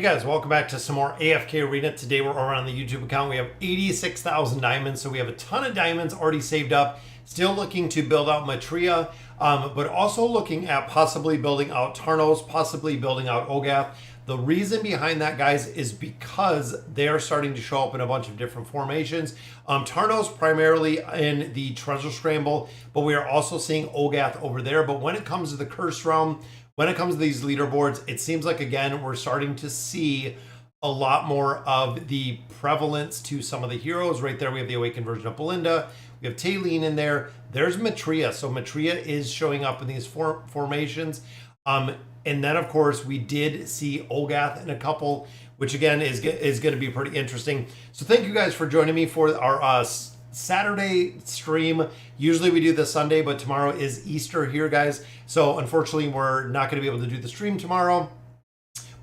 Hey guys, welcome back to some more AFK Arena. Today we're over on the YouTube account. We have 86,000 diamonds, so we have a ton of diamonds already saved up. Still looking to build out Matria, but also looking at possibly building out Tarnos, possibly building out Ogath. The reason behind that, guys, is because they are starting to show up in a bunch of different formations. Tarnos primarily in the Treasure Scramble, but we are also seeing Ogath over there. But when it comes to the Curse Realm, when it comes to these leaderboards, it seems like, again, we're starting to see a lot more of the prevalence to some of the heroes. Right there, we have the awakened version of Belinda. We have Taylene in there. There's Matria. So Matria is showing up in these formations. And then, of course, we did see Ogath in a couple, which, again, is going to be pretty interesting. So thank you guys for joining me for our Saturday stream. Usually we do this Sunday, but tomorrow is Easter here, guys. So unfortunately, we're not going to be able to do the stream tomorrow.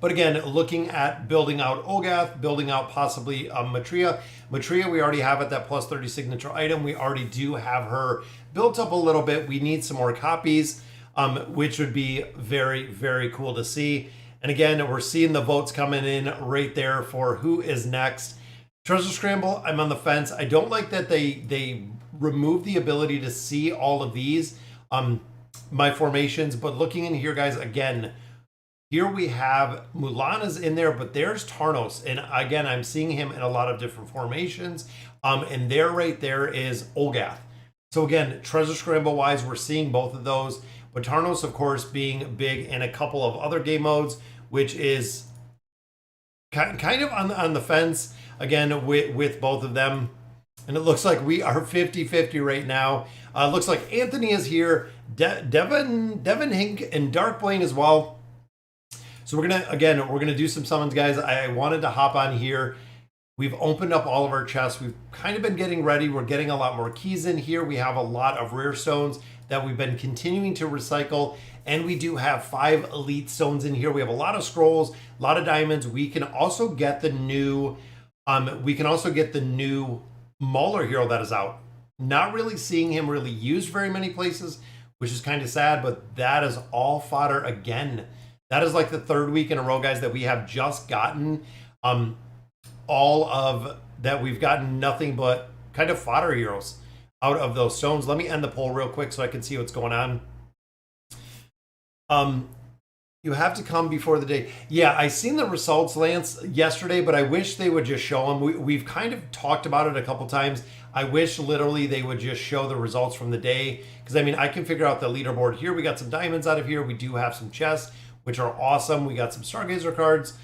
But again, looking at building out Ogath, building out possibly Matria. Matria, we already have at that plus 30 signature item. We already do have her built up a little bit. We need some more copies, which would be very, very cool to see. And again, we're seeing the votes coming in right there for who is next. Treasure Scramble, I'm on the fence. I don't like that they remove the ability to see all of these, my formations. But looking in here, guys, again, here we have Mulana's in there, but there's Tarnos. And again, I'm seeing him in a lot of different formations. And there, right there is Ogath. So again, Treasure Scramble wise, we're seeing both of those. But Tarnos, of course, being big in a couple of other game modes, which is kind of on the fence. Again, with both of them. And it looks like we are 50-50 right now. Looks like Anthony is here. Devin Hink and Darkblane as well. So we're gonna do some summons, guys. I wanted to hop on here. We've opened up all of our chests. We've kind of been getting ready. We're getting a lot more keys in here. We have a lot of rare stones that we've been continuing to recycle. And we do have 5 elite stones in here. We have a lot of scrolls, a lot of diamonds. We can also get the new Mauler hero that is out. Not really seeing him really used very many places, which is kind of sad, but that is all fodder again. That is like the 3rd week in a row, guys, that we have just gotten we've gotten nothing but kind of fodder heroes out of those stones. Let me end the poll real quick so I can see what's going on. You have to come before the day. Yeah, I seen the results, Lance, yesterday, but I wish they would just show them. We've kind of talked about it a couple times. I wish literally they would just show the results from the day. Because, I mean, I can figure out the leaderboard here. We got some diamonds out of here. We do have some chests, which are awesome. We got some Stargazer cards,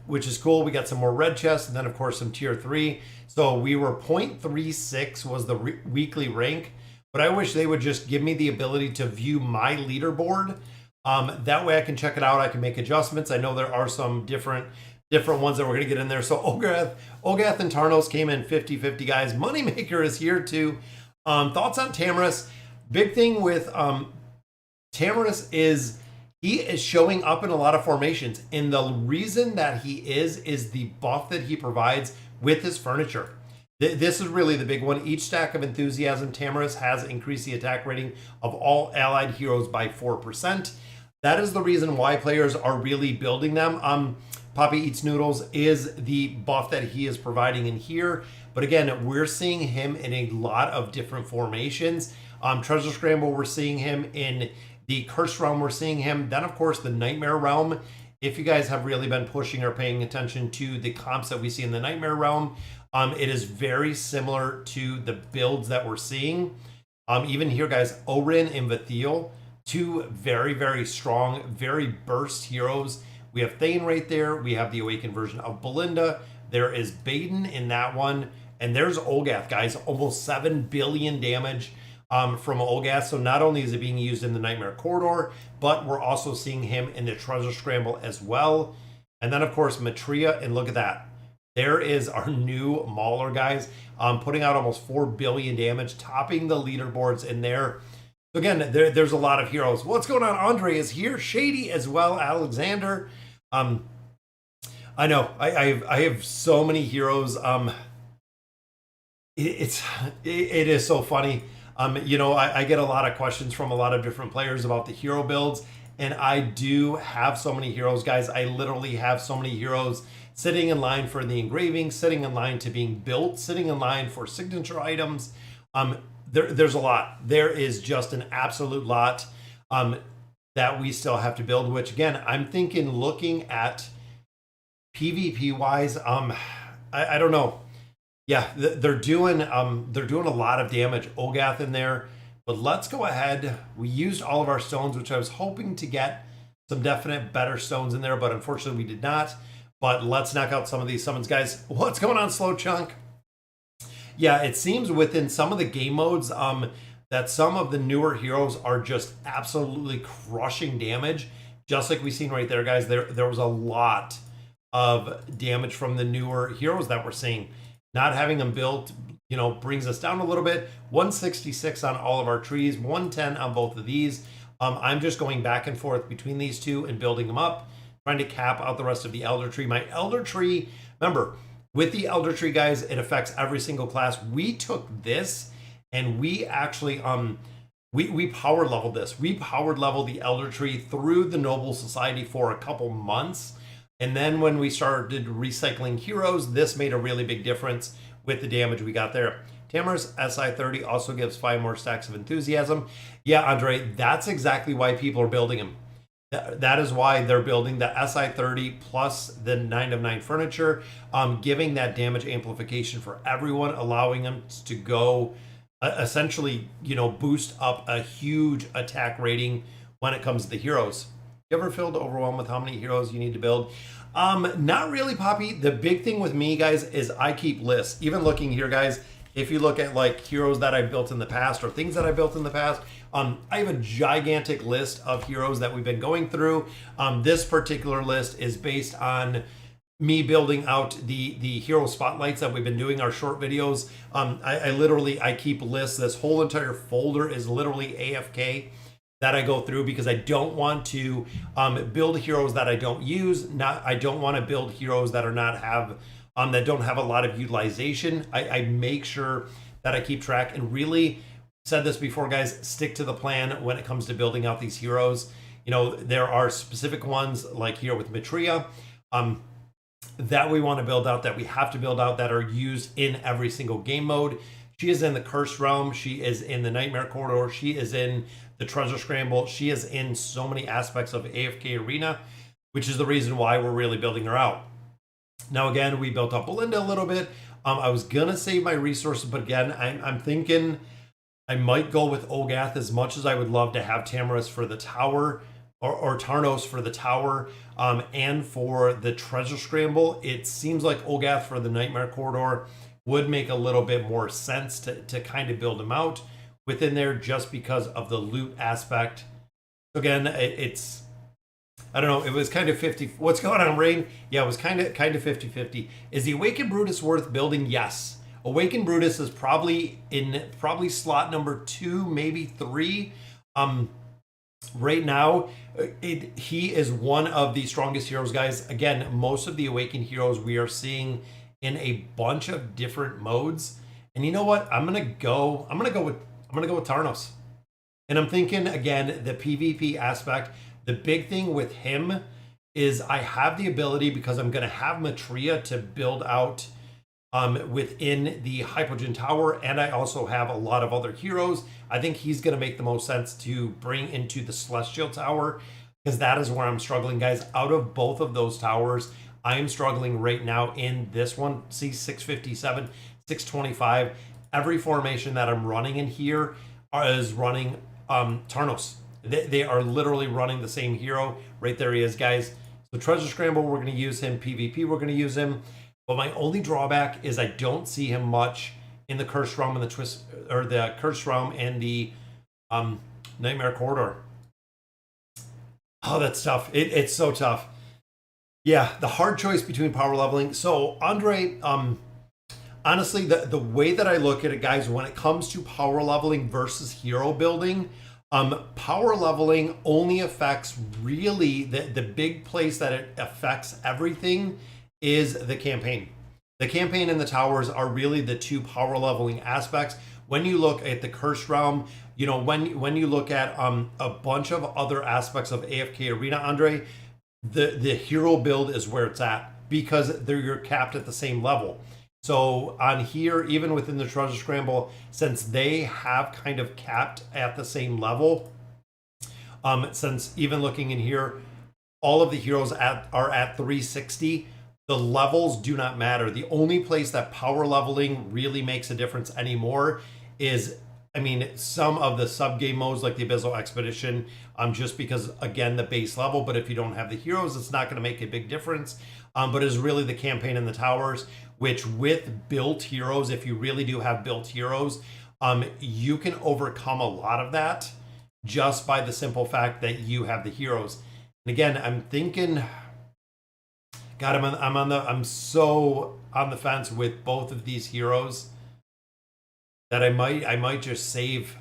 which is cool. We got some more red chests, and then, of course, some tier 3. So we were 0.36 was the weekly rank. But I wish they would just give me the ability to view my leaderboard. That way I can check it out. I can make adjustments. I know there are some different ones that we're going to get in there. So Ogath and Tarnos came in 50-50, guys. Moneymaker is here too. Thoughts on Tamris? Big thing with Tamris is he is showing up in a lot of formations. And the reason that he is the buff that he provides with his furniture. This is really the big one. Each stack of enthusiasm, Tamris has increased the attack rating of all allied heroes by 4%. That is the reason why players are really building them. Poppy Eats Noodles is the buff that he is providing in here. But again, we're seeing him in a lot of different formations. Treasure Scramble, we're seeing him in the Curse Realm. We're seeing him. Then, of course, the Nightmare Realm. If you guys have really been pushing or paying attention to the comps that we see in the Nightmare Realm, it is very similar to the builds that we're seeing. Even here, guys, Orin and Vathiel, 2 very, very strong, very burst heroes. We have Thane right there. We have the awakened version of Belinda. There is Baden in that one. And there's Ogath, guys. Almost 7 billion damage from Ogath. So not only is it being used in the Nightmare Corridor, but we're also seeing him in the Treasure Scramble as well. And then, of course, Matria. And look at that. There is our new Mauler, guys, putting out almost 4 billion damage, topping the leaderboards in there. So again, there's a lot of heroes. What's going on? Andre is here. Shady as well. Alexander. I know. I have so many heroes. It is so funny. I get a lot of questions from a lot of different players about the hero builds. and I do have so many heroes, guys. I literally have so many heroes sitting in line for the engraving, sitting in line to being built, sitting in line for signature items. There's a lot. There is just an absolute lot that we still have to build, which again, I'm thinking looking at PvP wise, I don't know. Yeah, they're doing a lot of damage. Olgath in there, but let's go ahead. We used all of our stones, which I was hoping to get some definite better stones in there, but unfortunately we did not. But let's knock out some of these summons, guys. What's going on, Slow Chunk? Yeah, it seems within some of the game modes that some of the newer heroes are just absolutely crushing damage. Just like we've seen right there, guys. There was a lot of damage from the newer heroes that we're seeing. Not having them built, you know, brings us down a little bit. 166 on all of our trees, 110 on both of these. I'm just going back and forth between these two and building them up, trying to cap out the rest of the Elder Tree. My Elder Tree, remember, with the Elder Tree, guys, it affects every single class. We took this and we actually, we power leveled this. We powered leveled the Elder Tree through the Noble Society for a couple months. And then when we started recycling heroes, this made a really big difference with the damage we got there. Tamara's SI30 also gives 5 more stacks of enthusiasm. Yeah, Andre, that's exactly why people are building him. That is why they're building the SI30 plus the 9 of 9 furniture, giving that damage amplification for everyone, allowing them to go essentially, you know, boost up a huge attack rating when it comes to the heroes. You ever feel overwhelmed with how many heroes you need to build? Not really, Poppy. The big thing with me, guys, is I keep lists. Even looking here, guys, if you look at like heroes that I built in the past or things that I built in the past, I have a gigantic list of heroes that we've been going through. This particular list is based on me building out the hero spotlights that we've been doing, our short videos. I keep lists. This whole entire folder is literally AFK that I go through because I don't want to build heroes that I don't use. I don't want to build heroes that are that don't have a lot of utilization. I make sure that I keep track and really said this before, guys, stick to the plan when it comes to building out these heroes. You know, there are specific ones like here with Matria that we want to build out, that we have to build out, that are used in every single game mode. She is in the Cursed Realm. She is in the Nightmare Corridor. She is in the Treasure Scramble. She is in so many aspects of AFK Arena, which is the reason why we're really building her out. Now, again, we built up Belinda a little bit. I was going to save my resources, but again, I'm thinking I might go with Olgath as much as I would love to have Tamaris for the tower or Tarnos for the tower and for the Treasure Scramble. It seems like Olgath for the Nightmare Corridor would make a little bit more sense to kind of build him out within there just because of the loot aspect. Again, it's, I don't know, it was kind of 50. What's going on, Rain? Yeah, it was kind of 50-50. Is the Awakened Brutus worth building? Yes. Awakened Brutus is probably slot number 2, maybe 3. Right now, he is one of the strongest heroes, guys. Again, most of the Awakened heroes we are seeing in a bunch of different modes. And you know what? I'm gonna go with Tarnos. And I'm thinking again, the PvP aspect. The big thing with him is I have the ability, because I'm gonna have Matria to build out within the Hypogean Tower, and I also have a lot of other heroes. I think he's gonna make the most sense to bring into the Celestial Tower, because that is where I'm struggling, guys. Out of both of those towers, I am struggling right now in this one. See, 657, 625. Every formation that I'm running in here is running Tarnos. They are literally running the same hero. Right there he is, guys. So Treasure Scramble, we're going to use him. PvP, we're going to use him. But my only drawback is I don't see him much in the Cursed Realm and the Cursed Realm and the Nightmare Corridor. Oh, that's tough. It's so tough. Yeah, the hard choice between power leveling. So Andre, honestly, the way that I look at it, guys, when it comes to power leveling versus hero building, power leveling only affects really the big place that it affects everything is the campaign. The campaign and the towers are really the two power leveling aspects. When you look at the Cursed Realm, you know, when you look at a bunch of other aspects of AFK Arena, Andre, the hero build is where it's at because you're capped at the same level. So on here, even within the Treasure Scramble, since they have kind of capped at the same level, since even looking in here, all of the heroes are at 360. The levels do not matter. The only place that power leveling really makes a difference anymore is, I mean, some of the sub game modes like the Abyssal Expedition, just because again the base level. But if you don't have the heroes, it's not going to make a big difference. But it's really the campaign in the towers, which with built heroes, if you really do have built heroes, you can overcome a lot of that just by the simple fact that you have the heroes. And again, I'm thinking, God, I'm so on the fence with both of these heroes that I might just save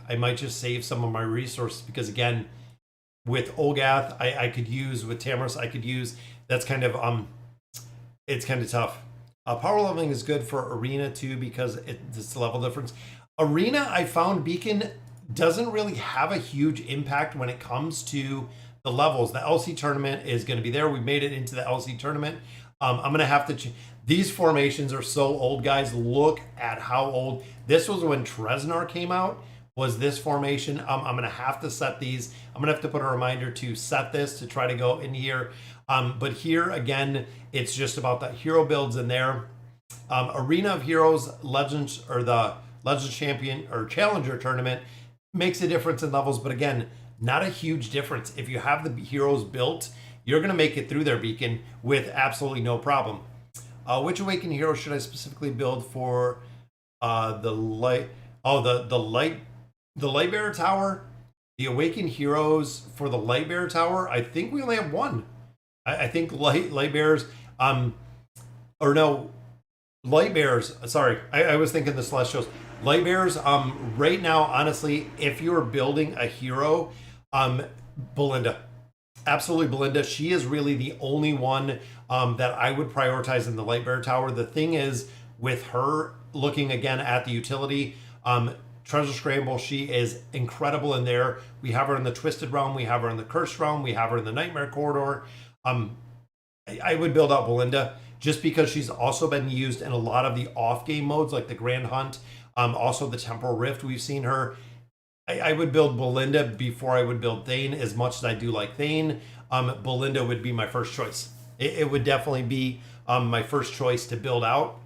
some of my resources, because again, with Olgath, I could use, with Tamris, I could use. That's kind of it's kind of tough. Power leveling is good for Arena too because it's the level difference. Arena, I found Beacon doesn't really have a huge impact when it comes to the levels. The LC tournament is going to be there. We made it into the LC tournament. I'm going to have to these formations are so old, guys. Look at how old. This was when Tresnar came out, was this formation. I'm going to have to set these. I'm going to have to put a reminder to set this to try to go in here. But here, again, it's just about the hero builds in there. Arena of Heroes, Legends, or the Legends Champion or Challenger tournament makes a difference in levels. But again, not a huge difference. If you have the heroes built, you're going to make it through their Beacon with absolutely no problem. Which Awakened hero should I specifically build for the light? Oh, the Lightbearer Tower. The Awakened heroes for the Lightbearer Tower. I think we only have one. I think Lightbearers. Or no, Lightbearers. Sorry, I was thinking the Celestials. Lightbearers. Right now, honestly, if you're building a hero, Belinda. Absolutely, Belinda. She is really the only one that I would prioritize in the Lightbearer Tower. The thing is, with her, looking again at the utility, Treasure Scramble, she is incredible in there. We have her in the Twisted Realm. We have her in the Cursed Realm. We have her in the Nightmare Corridor. I would build out Belinda just because she's also been used in a lot of the off-game modes, like the Grand Hunt, also the Temporal Rift. We've seen her. I would build Belinda before I would build Thane, as much as I do like Thane. Belinda would be my first choice. It would definitely be my first choice to build out.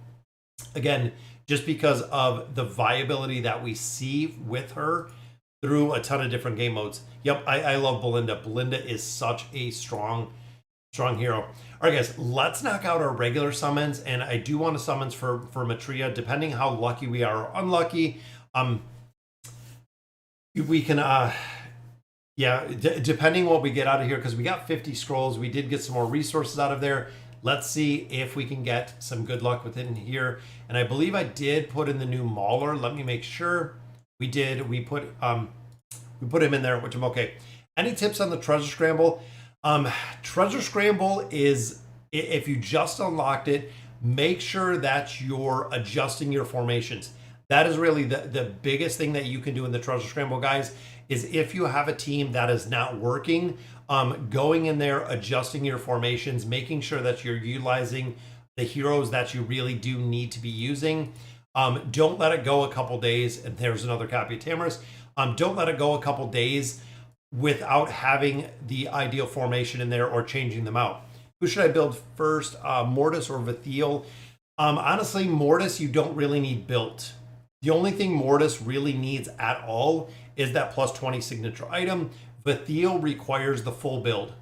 Again, just because of the viability that we see with her through a ton of different game modes. Yep, I love Belinda. Belinda is such a strong hero. All right, guys, let's knock out our regular summons. And I do want to summons for Matria, depending how lucky we are or unlucky. We can, depending what we get out of here, because we got 50 scrolls. We did get some more resources out of there. Let's see if we can get some good luck within here. And I believe I did put in the new Mauler. Let me make sure. We did. We put him in there, which I'm okay. Any tips on the Treasure Scramble? Treasure Scramble is, if you just unlocked it, make sure that you're adjusting your formations. That is really the biggest thing that you can do in the Treasure Scramble, guys, is if you have a team that is not working, going in there, adjusting your formations, making sure that you're utilizing the heroes that you really do need to be using. Don't let it go a couple days. And there's another copy of Tamris. Don't let it go a couple days without having the ideal formation in there or changing them out. Who should I build first, Mortis or Vithiel? Honestly, Mortis you don't really need built. The only thing Mortis really needs at all is that plus 20 signature item. Vithiel requires the full build.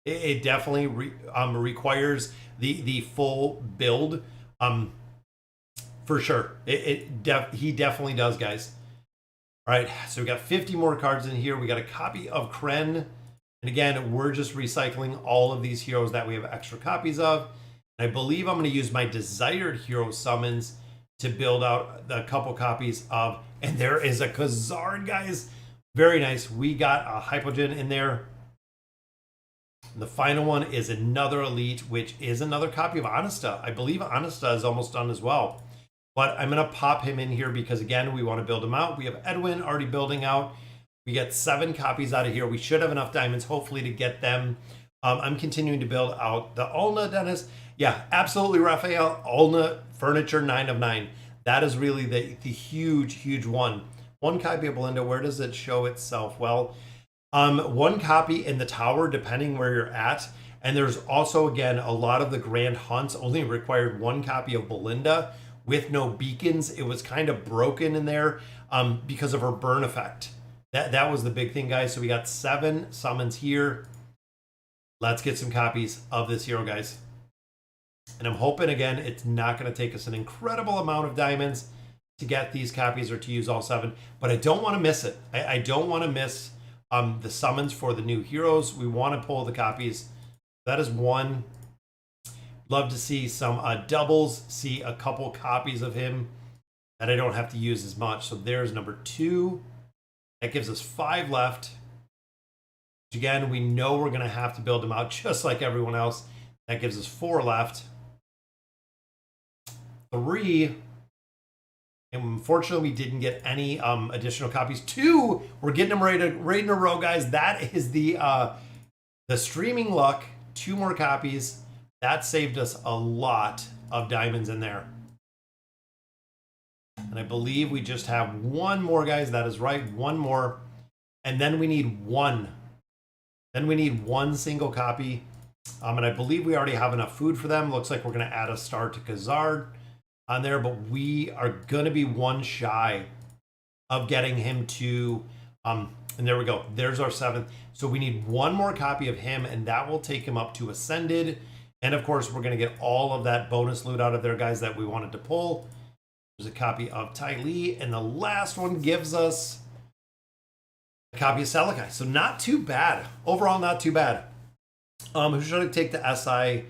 It definitely requires the full build, for sure. He definitely does, guys. All right, so we got 50 more cards in here. We got a copy of Kren. And again, we're just recycling all of these heroes that we have extra copies of. And I believe I'm going to use my desired hero summons to build out a couple copies of, and there is a Khazard, guys. Very nice. We got a Hypogen in there. And the final one is another Elite, which is another copy of Honesta. I believe Honesta is almost done as well. But I'm going to pop him in here because, again, we want to build him out. We have Edwin already building out. We get 7 copies out of here. We should have enough diamonds, hopefully, to get them. I'm continuing to build out the Ulna, Dennis. Yeah, absolutely, Raphael. Ulna Furniture, 9 of 9. That is really the huge one. 1 copy of Belinda. Where does it show itself? Well, 1 copy in the tower, depending where you're at. And there's also, again, a lot of the grand hunts only required 1 copy of Belinda with no beacons. It was kind of broken in there because of her burn effect. That was the big thing, guys. So we got 7 summons here. Let's get some copies of this hero, guys. And I'm hoping, again, it's not going to take us an incredible amount of diamonds to get these copies or to use all 7. But I don't want to miss it. I don't want to miss the summons for the new heroes. We want to pull the copies. That is 1. Love to see some doubles, see a couple copies of him that I don't have to use as much. So there's number 2. That gives us 5 left. Again, we know we're going to have to build them out just like everyone else. That gives us 4 left. 3. And unfortunately, we didn't get any additional copies. 2, we're getting them right in a row, guys. That is the streaming luck. 2 more copies. That saved us a lot of diamonds in there. And I believe we just have 1 more, guys. That is right, 1 more. And then we need 1. Then we need 1 single copy. And I believe we already have enough food for them. Looks like we're going to add a star to Khazard on there, but we are going to be 1 shy of getting him to, and there we go. There's our 7th. So we need 1 more copy of him, and that will take him up to Ascended. And of course, we're going to get all of that bonus loot out of there, guys, that we wanted to pull. There's a copy of Ty Lee, and the last one gives us a copy of Salakai. So not too bad. Overall, not too bad. Who should I take the SI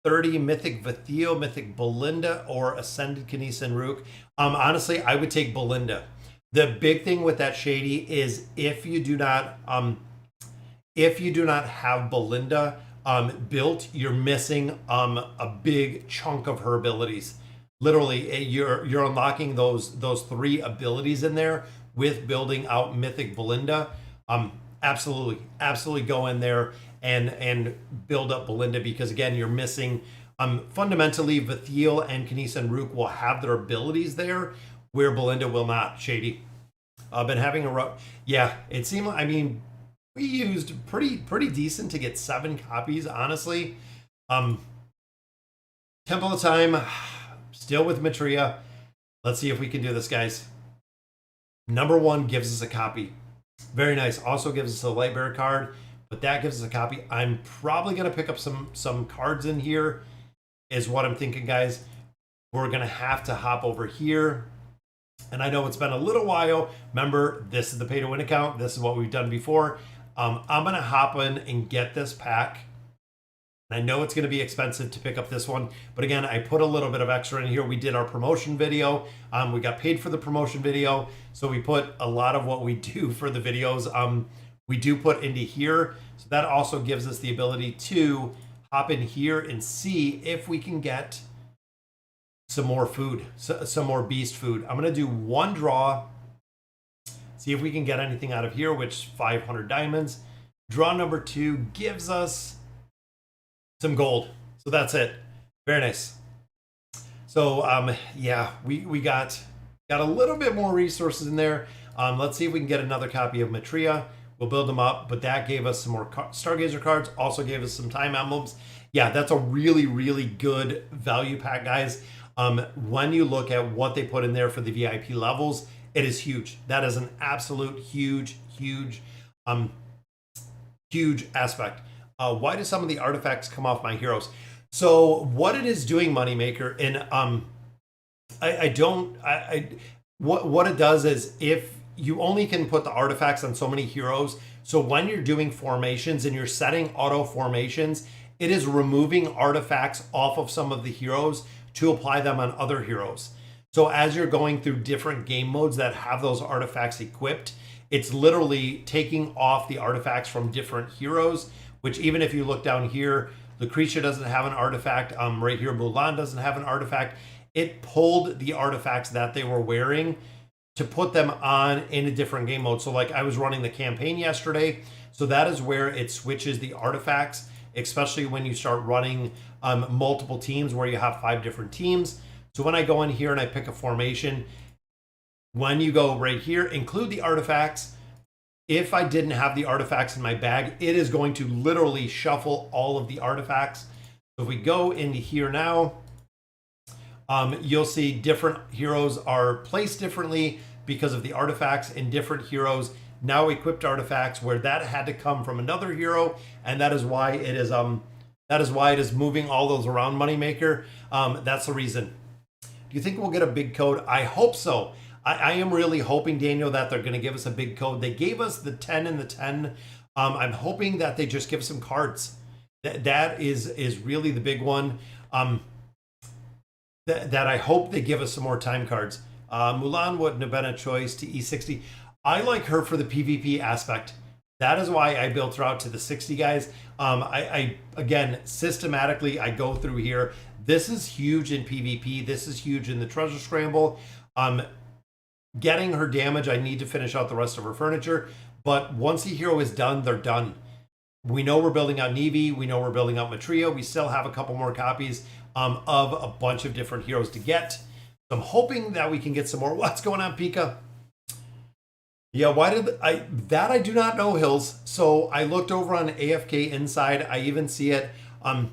30, Mythic Vathio, Mythic Belinda, or Ascended Kanisa and Rook? Honestly, I would take Belinda. The big thing with that, Shady, is if you do not have Belinda built, you're missing a big chunk of her abilities. Literally, you're unlocking those 3 abilities in there with building out Mythic Belinda. Absolutely go in there and build up Belinda, because again, you're missing fundamentally Vathiel and Kanisa and Rook will have their abilities there where Belinda will not. Shady. I've been having a rough, yeah, it seemed like, I mean, we used pretty decent to get 7 copies, honestly. Temple of Time, still with Matria. Let's see if we can do this, guys. Number 1 gives us a copy. Very nice. Also gives us a Lightbearer card, but that gives us a copy. I'm probably going to pick up some cards in here, is what I'm thinking, guys. We're going to have to hop over here. And I know it's been a little while. Remember, this is the pay-to-win account. This is what we've done before. I'm going to hop in and get this pack. I know it's going to be expensive to pick up this one, but again, I put a little bit of extra in here. We did our promotion video. We got paid for the promotion video, so we put a lot of what we do for the videos. We do put into here, so that also gives us the ability to hop in here and see if we can get some more food, some more beast food. I'm going to do 1 draw, see if we can get anything out of here, which 500 diamonds. Draw number 2 gives us some gold. So that's it. Very nice. So yeah, we got a little bit more resources in there. Let's see if we can get another copy of Matria. We'll build them up, but that gave us some more Stargazer cards, also gave us some time emblems. Yeah, that's a really good value pack, guys. When you look at what they put in there for the VIP levels, it is huge. That is an absolute huge aspect. Why do some of the artifacts come off my heroes? So what it is doing, Moneymaker, and what it does is, if you only can put the artifacts on so many heroes, so when you're doing formations and you're setting auto formations, it is removing artifacts off of some of the heroes to apply them on other heroes. So as you're going through different game modes that have those artifacts equipped, it's literally taking off the artifacts from different heroes, which even if you look down here, Lucretia doesn't have an artifact. Right here, Mulan doesn't have an artifact. It pulled the artifacts that they were wearing to put them on in a different game mode. So like I was running the campaign yesterday, so that is where it switches the artifacts, especially when you start running multiple teams where you have 5 different teams. So when I go in here and I pick a formation, when you go right here, include the artifacts. If I didn't have the artifacts in my bag, it is going to literally shuffle all of the artifacts. So if we go into here now, you'll see different heroes are placed differently because of the artifacts, and different heroes now equipped artifacts where that had to come from another hero, and that is why it is moving all those around, Moneymaker. That's the reason. Do you think we'll get a big code? I hope so. I am really hoping, Daniel, that they're going to give us a big code. They gave us the 10 and the 10. I'm hoping that they just give some cards. That is really the big one. That I hope they give us some more time cards. Mulan wouldn't have been a choice to E60. I like her for the PvP aspect. That is why I built her out to the 60, guys. I again, systematically, I go through here. This is huge in PvP. This is huge in the treasure scramble. Getting her damage, I need to finish out the rest of her furniture. But once the hero is done, they're done. We know we're building out Neve. We know we're building out Matria. We still have a couple more copies of a bunch of different heroes to get. So I'm hoping that we can get some more. What's going on, Pika? Yeah, why did I do not know, Hills. So I looked over on AFK Inside. I even see it. I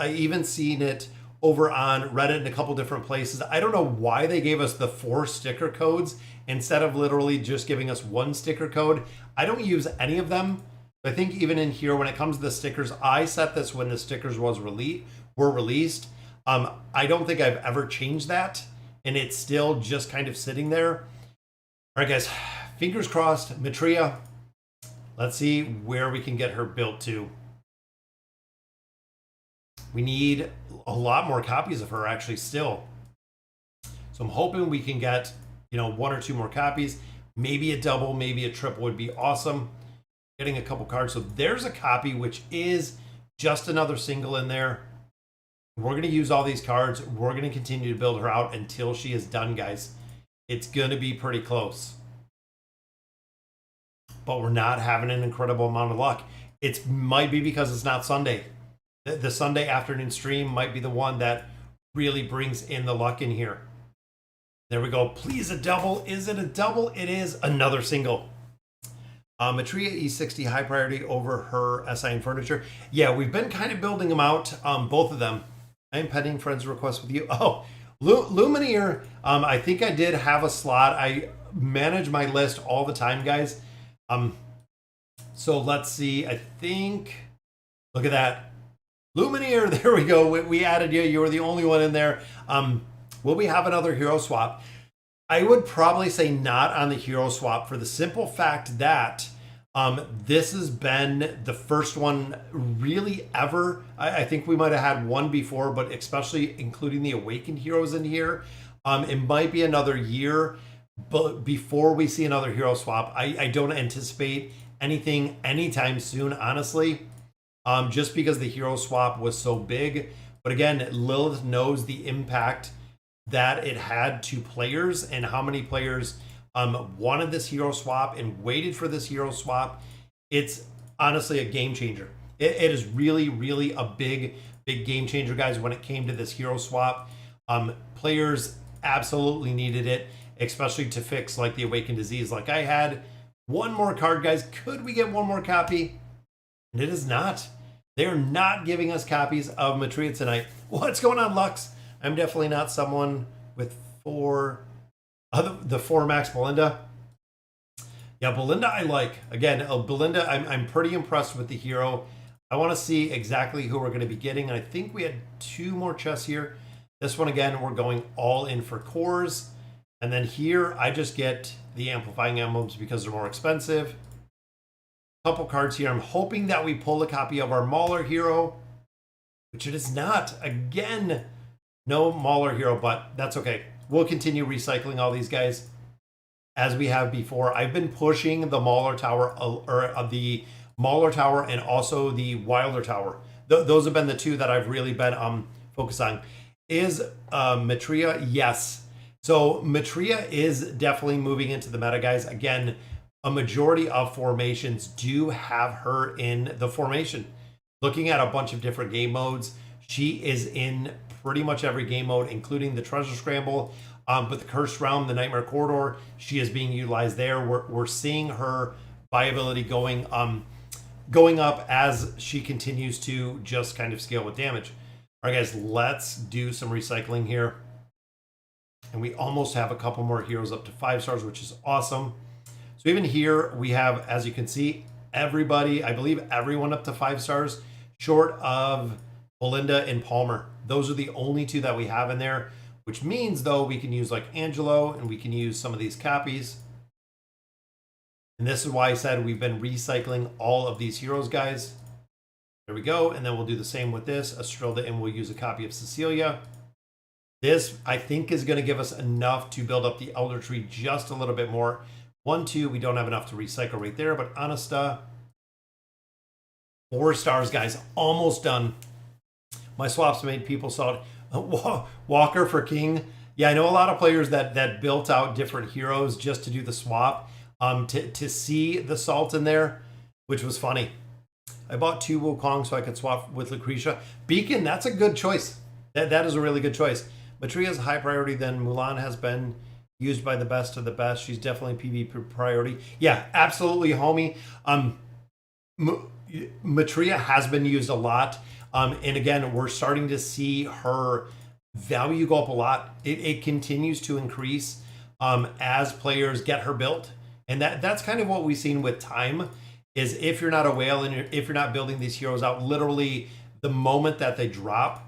even seen it over on Reddit in a couple different places. I don't know why they gave us the 4 sticker codes instead of literally just giving us 1 sticker code. I don't use any of them. I think even in here, when it comes to the stickers, I set this when the stickers were released. I don't think I've ever changed that, and it's still just kind of sitting there. All right, guys, fingers crossed. Matria, let's see where we can get her built to. We need a lot more copies of her, actually, still. So I'm hoping we can get, 1 or 2 more copies. Maybe a double, maybe a triple would be awesome. Getting a couple cards. So there's a copy, which is just another single in there. We're going to use all these cards. We're going to continue to build her out until she is done, guys. It's going to be pretty close. But we're not having an incredible amount of luck. It might be because it's not Sunday. The Sunday afternoon stream might be the one that really brings in the luck in here. There we go. Please, a double. Is it a double? It is another single. Matria E60 high priority over her SI and furniture. Yeah, we've been kind of building them out, both of them. I am pending friends request with you. Oh, Lumineer. I think I did have a slot. I manage my list all the time, guys. So let's see. I think, look at that. Lumineer, there we go. We added you. You were the only one in there. Will we have another hero swap? I would probably say not on the hero swap for the simple fact that this has been the first one really ever. I think we might have had one before, but especially including the Awakened heroes in here. It might be another year, but before we see another hero swap, I don't anticipate anything anytime soon, honestly. Just because the hero swap was so big. But again, Lilith knows the impact that it had to players and how many players wanted this hero swap and waited for this hero swap. It's honestly a game changer. It is really, really a big game changer, guys, when it came to this hero swap. Players absolutely needed it, especially to fix like the Awakened disease like I had. One more card, guys. Could we get one more copy? And it is not. They're not giving us copies of Matria tonight. What's going on, Lux? I'm definitely not someone with the 4 max Belinda. Yeah, Belinda I like. Again, Belinda, I'm pretty impressed with the hero. I want to see exactly who we're going to be getting. And I think we had 2 more chests here. This one, again, we're going all in for cores. And then here, I just get the amplifying emblems because they're more expensive. Couple cards here. I'm hoping that we pull a copy of our Mauler hero, which it is not. Again, no Mauler hero, but that's okay. We'll continue recycling all these guys as we have before. I've been pushing the Mauler Tower, or the Mauler Tower, and also the Wilder Tower. Those have been the 2 that I've really been focused on. Is Matria? Yes. So Matria is definitely moving into the meta, guys. Again, a majority of formations do have her in the formation. Looking at a bunch of different game modes, she is in pretty much every game mode, including the Treasure Scramble. But the Cursed Realm, the Nightmare Corridor, she is being utilized there. We're seeing her viability going up as she continues to just kind of scale with damage. All right, guys, let's do some recycling here. And we almost have a couple more heroes up to 5 stars, which is awesome. So even here, we have, as you can see, everybody, I believe everyone up to 5 stars, short of Belinda and Palmer. Those are the only 2 that we have in there, which means, though, we can use like Angelo, and we can use some of these copies. And this is why I said we've been recycling all of these heroes, guys. There we go. And then we'll do the same with this, Estrilda, and we'll use a copy of Cecilia. This, I think, is going to give us enough to build up the Elder Tree just a little bit more. 1, 2, we don't have enough to recycle right there, but Anasta, 4 stars, guys, almost done. My swaps made people saw it. Walker for King. Yeah, I know a lot of players that built out different heroes just to do the swap. To see the salt in there, which was funny. I bought 2 Wukong so I could swap with Lucretia. Beacon, that's a good choice. That is a really good choice. Matria is a high priority, then Mulan has been used by the best of the best. She's definitely PvP priority. Yeah, absolutely, homie. Matria has been used a lot. And again, we're starting to see her value go up a lot. It continues to increase as players get her built. And that's kind of what we've seen with time, is if you're not a whale and if you're not building these heroes out, literally the moment that they drop,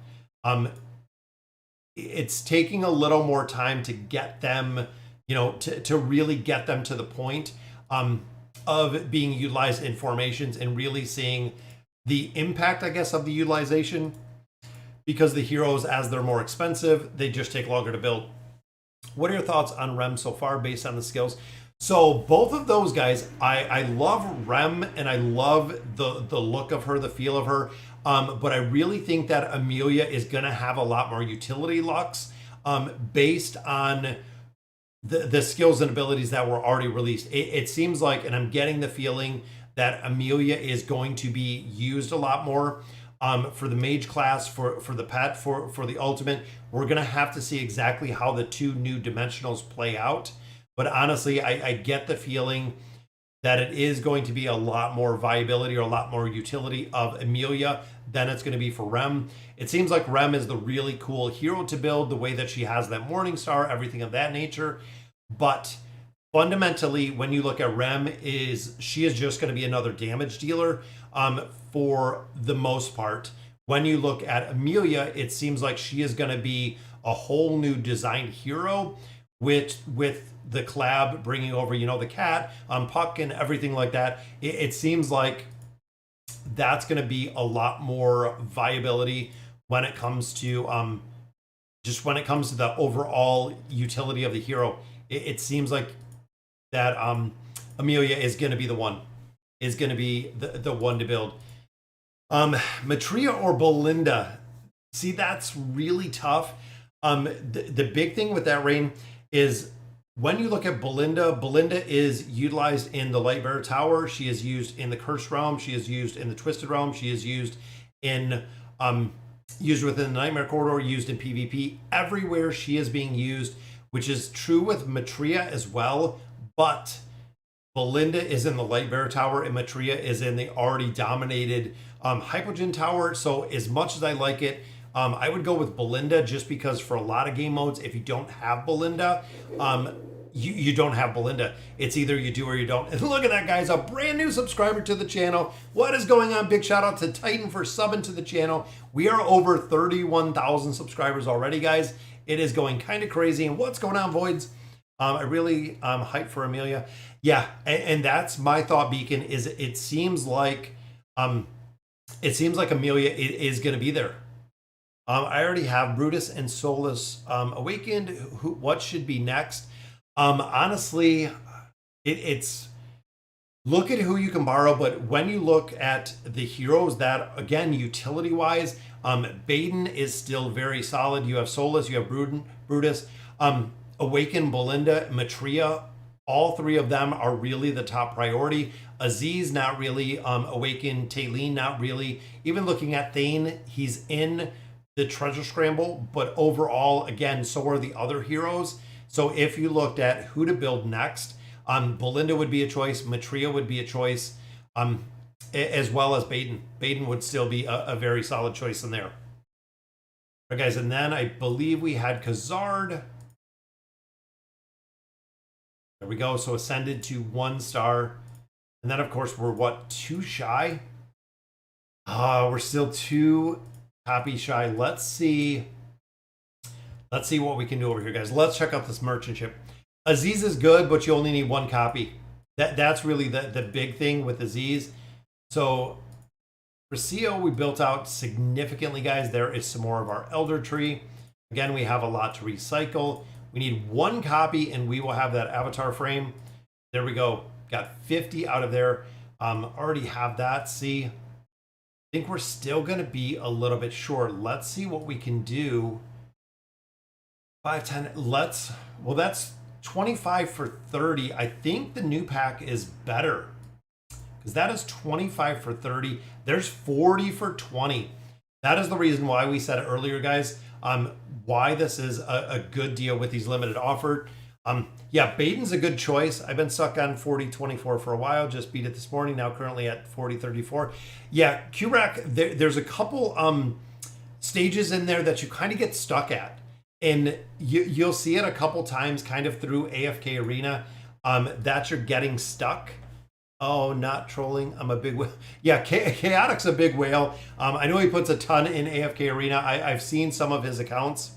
it's taking a little more time to get them, to really get them to the point of being utilized in formations and really seeing the impact, I guess, of the utilization, because the heroes, as they're more expensive, they just take longer to build. What are your thoughts on Rem so far based on the skills? So both of those guys, I love Rem and I love the look of her, the feel of her. But I really think that Amelia is going to have a lot more utility lux based on the skills and abilities that were already released. It seems like, and I'm getting the feeling that Amelia is going to be used a lot more for the mage class, for the pet, for the ultimate. We're going to have to see exactly how the 2 new dimensionals play out. But honestly, I get the feeling that it is going to be a lot more viability or a lot more utility of Amelia than it's going to be for Rem. It seems like Rem is the really cool hero to build, the way that she has that Morning Star, everything of that nature. But fundamentally, when you look at Rem, she is just going to be another damage dealer for the most part. When you look at Amelia, it seems like she is going to be a whole new designed hero with the collab bringing over, the cat, Puck and everything like that. It seems like that's going to be a lot more viability when it comes to just when it comes to the overall utility of the hero. It seems like that Amelia is going to be the one, the one to build. Matria or Belinda? See, that's really tough. The big thing with that, Rain, is when you look at Belinda is utilized in the Lightbearer Tower. She is used in the Cursed Realm. She is used in the Twisted Realm. She is used in used within the Nightmare Corridor, used in PvP. Everywhere she is being used, which is true with Matria as well. But Belinda is in the Lightbearer Tower and Matria is in the already dominated Hypogean Tower. So as much as I like it, I would go with Belinda, just because for a lot of game modes, if you don't have Belinda, you don't have Belinda. It's either you do or you don't. And look at that, guys, a brand new subscriber to the channel. What is going on? Big shout out to Titan for subbing to the channel. We are over 31,000 subscribers already, guys. It is going kind of crazy. And what's going on, Voids? I really hyped for Amelia. Yeah, and that's my thought, Beacon, is it seems like Amelia is going to be there. I already have Brutus and Solus awakened. What should be next? Honestly, it's look at who you can borrow, but when you look at the heroes that, again, utility-wise, Baden is still very solid. You have Solus, you have Brutus. Awaken, Belinda, Matria, all three of them are really the top priority. Aziz, not really. Awaken, Taylene, not really. Even looking at Thane, he's in the treasure scramble, but overall, again, so are the other heroes. So if you looked at who to build next, Belinda would be a choice, Matria would be a choice, as well as Baden. Baden would still be a very solid choice in there. All right, guys, and then I believe we had Khazard. There we go. So ascended to 1 star. And then, of course, we're what, 2 shy? We're still 2 copy shy. Let's see. Let's see what we can do over here, guys. Let's check out this merchant ship. Aziz is good, but you only need 1 copy. That's really the big thing with Aziz. So for CO, we built out significantly, guys. There is some more of our Elder Tree. Again, we have a lot to recycle. We need 1 copy, and we will have that avatar frame. There we go. Got 50 out of there. Already have that. See, I think we're still going to be a little bit short. Let's see what we can do. 5, 10. Well, that's 25 for 30. I think the new pack is better because that is 25 for 30. There's 40 for 20. That is the reason why we said it earlier, guys. Why this is a good deal with these limited offer. Yeah, Baden's a good choice. I've been stuck on 40.24 for a while. Just beat it this morning. Now currently at 40.34. Yeah, QRAC, there's a couple stages in there that you kind of get stuck at. And you'll see it a couple times kind of through AFK Arena that you're getting stuck. Oh, not trolling. I'm a big whale. Yeah, Chaotic's a big whale. I know he puts a ton in AFK Arena. I've seen some of his accounts.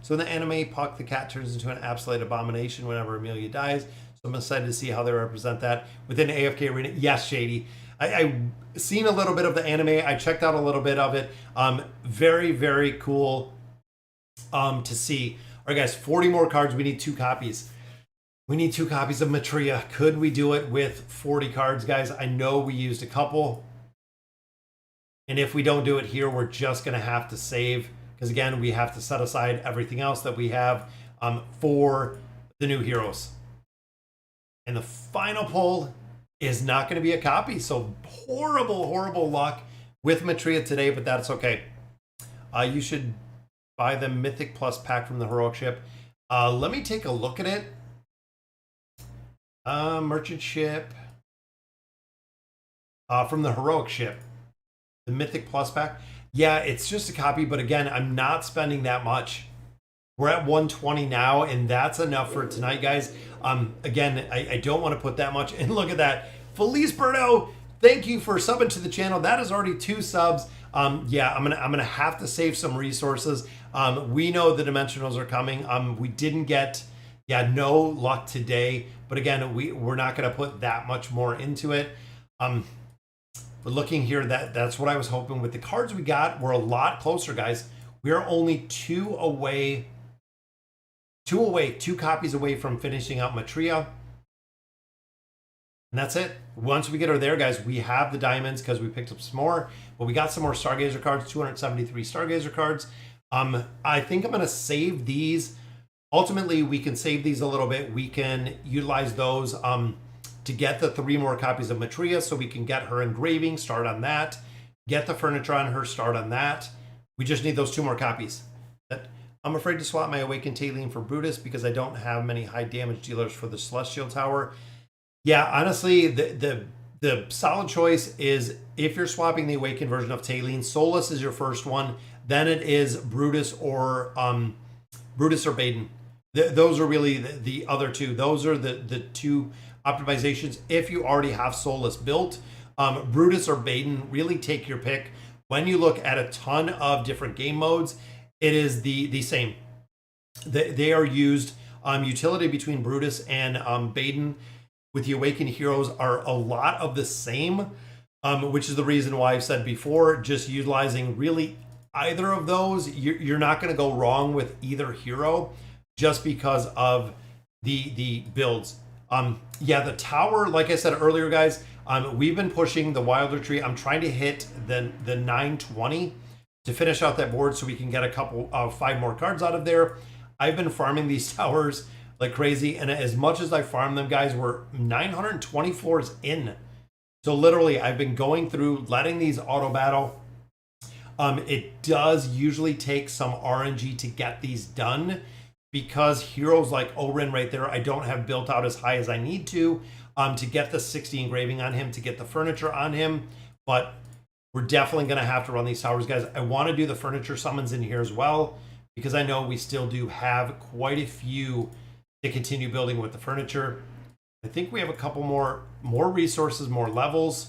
So in the anime, Puck the cat turns into an absolute abomination whenever Amelia dies. So I'm excited to see how they represent that within AFK Arena. Yes, Shady. I've seen a little bit of the anime. I checked out a little bit of it. Very, very cool to see. All right, guys, 40 more cards. We need 2 copies. We need 2 copies of Matria. Could we do it with 40 cards, guys? I know we used a couple. And if we don't do it here, we're just going to have to save. Because, again, we have to set aside everything else that we have for the new heroes. And the final pull is not going to be a copy. So horrible, horrible luck with Matria today, but that's okay. You should buy the Mythic Plus pack from the Heroic Ship. Let me take a look at it. Merchant Ship. From the Heroic Ship. The Mythic Plus pack. Yeah, it's just a copy, but again, I'm not spending that much. We're at 120 now, and that's enough for tonight, guys. Again, I don't want to put that much. And look at that. Felice Berto, thank you for subbing to the channel. That is already 2 subs. Yeah, I'm gonna have to save some resources. We know the dimensionals are coming. We didn't get, no luck today. But again, we're not gonna put that much more into it. But looking here, that's what I was hoping with the cards we got. We're a lot closer, guys. We are only 2 away. 2 copies away from finishing out Matria. And that's it. Once we get her there, guys, we have the diamonds because we picked up some more. But we got some more Stargazer cards, 273 Stargazer cards. I think I'm going to save these. Ultimately, we can save these a little bit. We can utilize those to get the 3 more copies of Matria so we can get her engraving, start on that. Get the furniture on her, start on that. We just need those 2 more copies. I'm afraid to swap my Awakened Taylene for Brutus because I don't have many high damage dealers for the Celestial Tower. Yeah, honestly, the solid choice is if you're swapping the Awakened version of Taylene, Solus is your first one. Then it is Brutus or Baden. Those are really the other 2. Those are the 2 optimizations. If you already have Solus built, Brutus or Baden, really take your pick. When you look at a ton of different game modes, it is the same. They are used. Utility between Brutus and Baden with the Awakened heroes are a lot of the same, which is the reason why I've said before, just utilizing really either of those, you're not going to go wrong with either hero just because of the builds. Yeah, the tower, like I said earlier, guys, we've been pushing the Wilder Tree. I'm trying to hit the 920 to finish out that board so we can get a couple of 5 more cards out of there. I've been farming these towers like crazy, and as much as I farm them, guys, we're 920 floors in. So literally, I've been going through, letting these auto battle. It does usually take some RNG to get these done, because heroes like Orin right there, I don't have built out as high as I need to get the 60 engraving on him, to get the furniture on him. But we're definitely going to have to run these towers, guys. I want to do the furniture summons in here as well, because I know we still do have quite a few to continue building with the furniture. I think we have a couple more resources, more levels.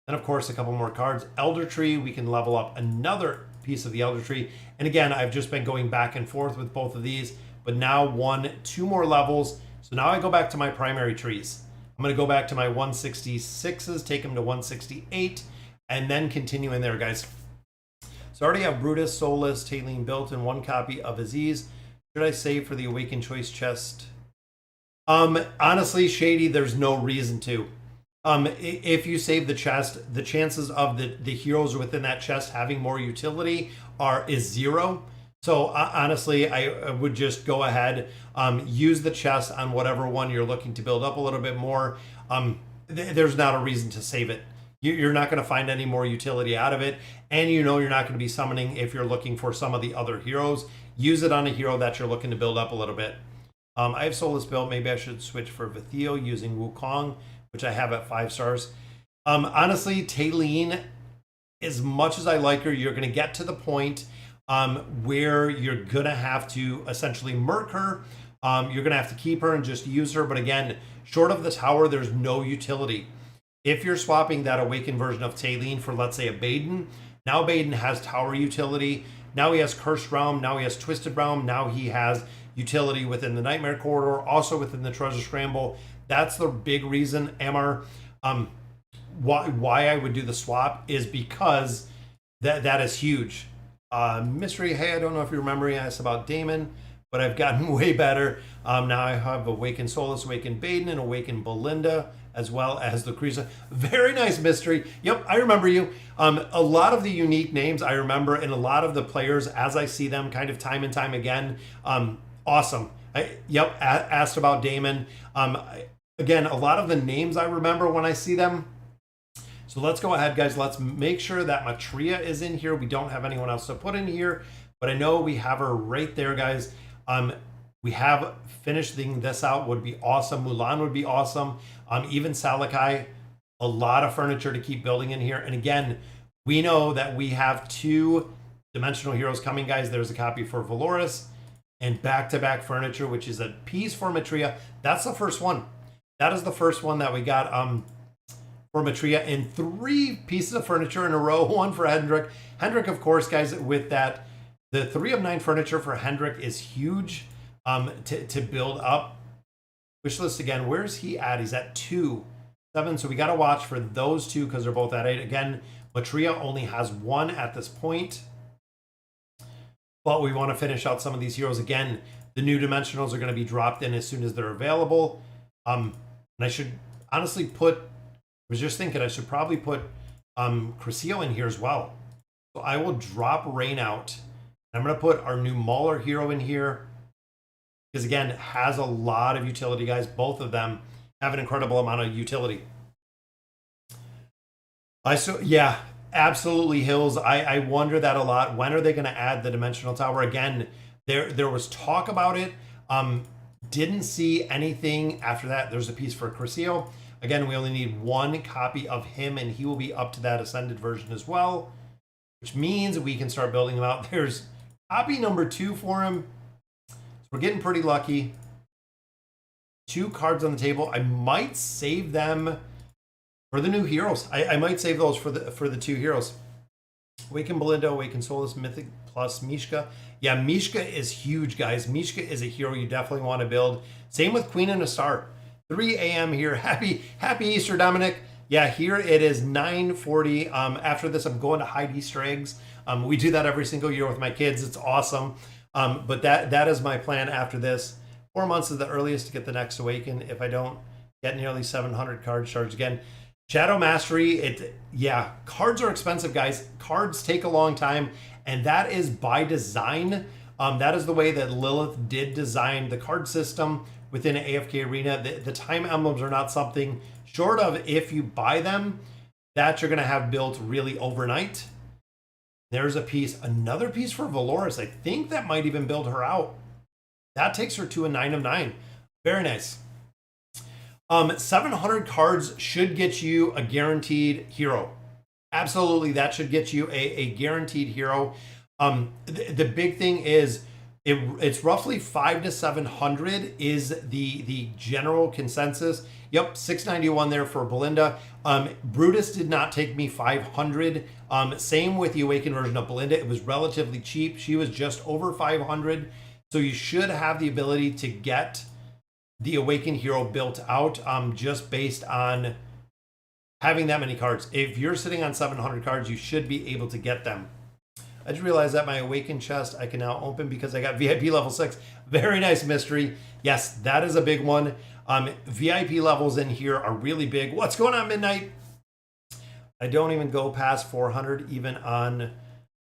And of course, a couple more cards. Elder Tree, we can level up another piece of the Elder Tree. And again, I've just been going back and forth with both of these, but now two more levels. So now I go back to my primary trees. I'm going to go back to my 166s, take them to 168, and then continue in there, guys. So I already have Brutus, Soulless, Taline built, and one copy of Aziz. Should I save for the Awakened Choice chest? Honestly, Shady, there's no reason to. If you save the chest, the chances of the heroes within that chest having more utility is 0. So honestly, I would just go ahead, use the chest on whatever one you're looking to build up a little bit more. There's not a reason to save it. You're not going to find any more utility out of it, and you know you're not going to be summoning if you're looking for some of the other heroes. Use it on a hero that you're looking to build up a little bit. I have Soulless built. Maybe I should switch for Vithio using Wukong, which I have at 5 stars. Honestly, Taline, as much as I like her, you're going to get to the point where you're going to have to essentially murk her. You're going to have to keep her and just use her. But again, short of the tower, there's no utility. If you're swapping that awakened version of Taline for, let's say, a Baden, now Baden has tower utility. Now he has Cursed Realm. Now he has Twisted Realm. Now he has utility within the Nightmare Corridor, also within the Treasure Scramble. That's the big reason, Amar, why I would do the swap, is because that is huge. Mystery, hey, I don't know if you remember me, I asked about Damon, but I've gotten way better. Now I have Awakened Soulless, Awakened Baden, and Awakened Belinda, as well as Lucrezia. Very nice, Mystery. Yep, I remember you. A lot of the unique names I remember, and a lot of the players as I see them kind of time and time again. Awesome. Asked about Damon. Again, a lot of the names I remember when I see them. So let's go ahead, guys. Let's make sure that Matria is in here. We don't have anyone else to put in here, but I know we have her right there, guys. We have finishing this out would be awesome. Mulan would be awesome. Even Salakai, a lot of furniture to keep building in here. And again, we know that we have 2 dimensional heroes coming, guys. There's a copy for Valoris and back-to-back furniture, which is a piece for Matria. That's the first one. That is the first one that we got for Matria, and 3 pieces of furniture in a row, one for Hendrik. Hendrik, of course, guys, with that, the 3 of 9 furniture for Hendrik is huge to build up. Wish list again, where's he at? He's at 2, 7, so we got to watch for those 2 because they're both at 8. Again, Matria only has 1 at this point, but we want to finish out some of these heroes. Again, the new dimensionals are going to be dropped in as soon as they're available. And I should honestly I was just thinking I should probably put Crescio in here as well. So I will drop Rain out. I'm going to put our new Mauler hero in here, because again, it has a lot of utility, guys. Both of them have an incredible amount of utility. Yeah, absolutely, Hills. I wonder that a lot. When are they going to add the Dimensional Tower? Again, there was talk about it. Didn't see anything after that. There's a piece for Crescio. Again, we only need 1 copy of him, and he will be up to that Ascended version as well, which means we can start building him out. There's copy number 2 for him. So we're getting pretty lucky. 2 cards on the table. I might save them for the new heroes. I might save those for the 2 heroes. Awaken Belinda, Awaken Soulless, Mythic plus Mishka. Yeah, Mishka is huge, guys. Mishka is a hero you definitely want to build. Same with Queen and a Star. 3 a.m. here. Happy Easter, Dominic. Yeah, here it is 9:40. After this, I'm going to hide Easter eggs. We do that every single year with my kids. It's awesome. But that is my plan after this. 4 months is the earliest to get the next Awaken if I don't get nearly 700 cards charged again. Shadow Mastery, cards are expensive, guys. Cards take a long time, and that is by design. That is the way that Lilith did design the card system within AFK Arena. The time emblems are not something, short of if you buy them, that you're going to have built really overnight. There's a piece, another piece for Valoris. I think that might even build her out. That takes her to a 9 of 9. Very nice. 700 cards should get you a guaranteed hero. Absolutely, that should get you a guaranteed hero. The big thing is it's roughly 500 to 700 is the general consensus. Yep, 691 there for Belinda. Brutus did not take me 500. Same with the Awakened version of Belinda. It was relatively cheap. She was just over 500. So you should have the ability to get the Awakened hero built out just based on having that many cards. If you're sitting on 700 cards, you should be able to get them. I just realized that my Awakened chest I can now open because I got VIP level 6. Very nice, Mystery. Yes, that is a big one. VIP levels in here are really big. What's going on, Midnight? I don't even go past 400 even on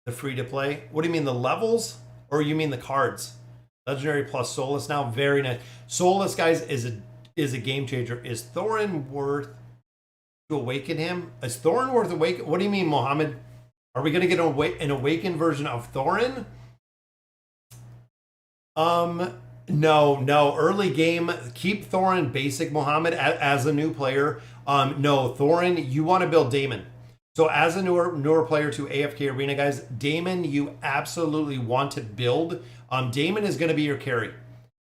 the free to play. What do you mean, the levels? Or you mean the cards? Legendary plus Solus now. Very nice. Solus, guys, is a game changer. Is Thorin worth to awaken him? Is Thorin worth awaken? What do you mean, Mohammed? Are we going to get an awakened version of Thorin? No. Early game, keep Thorin basic, Mohammed, as a new player. No, Thorin, you want to build Daemon. So as a newer player to AFK Arena, guys, Daemon, you absolutely want to build. Daemon is going to be your carry.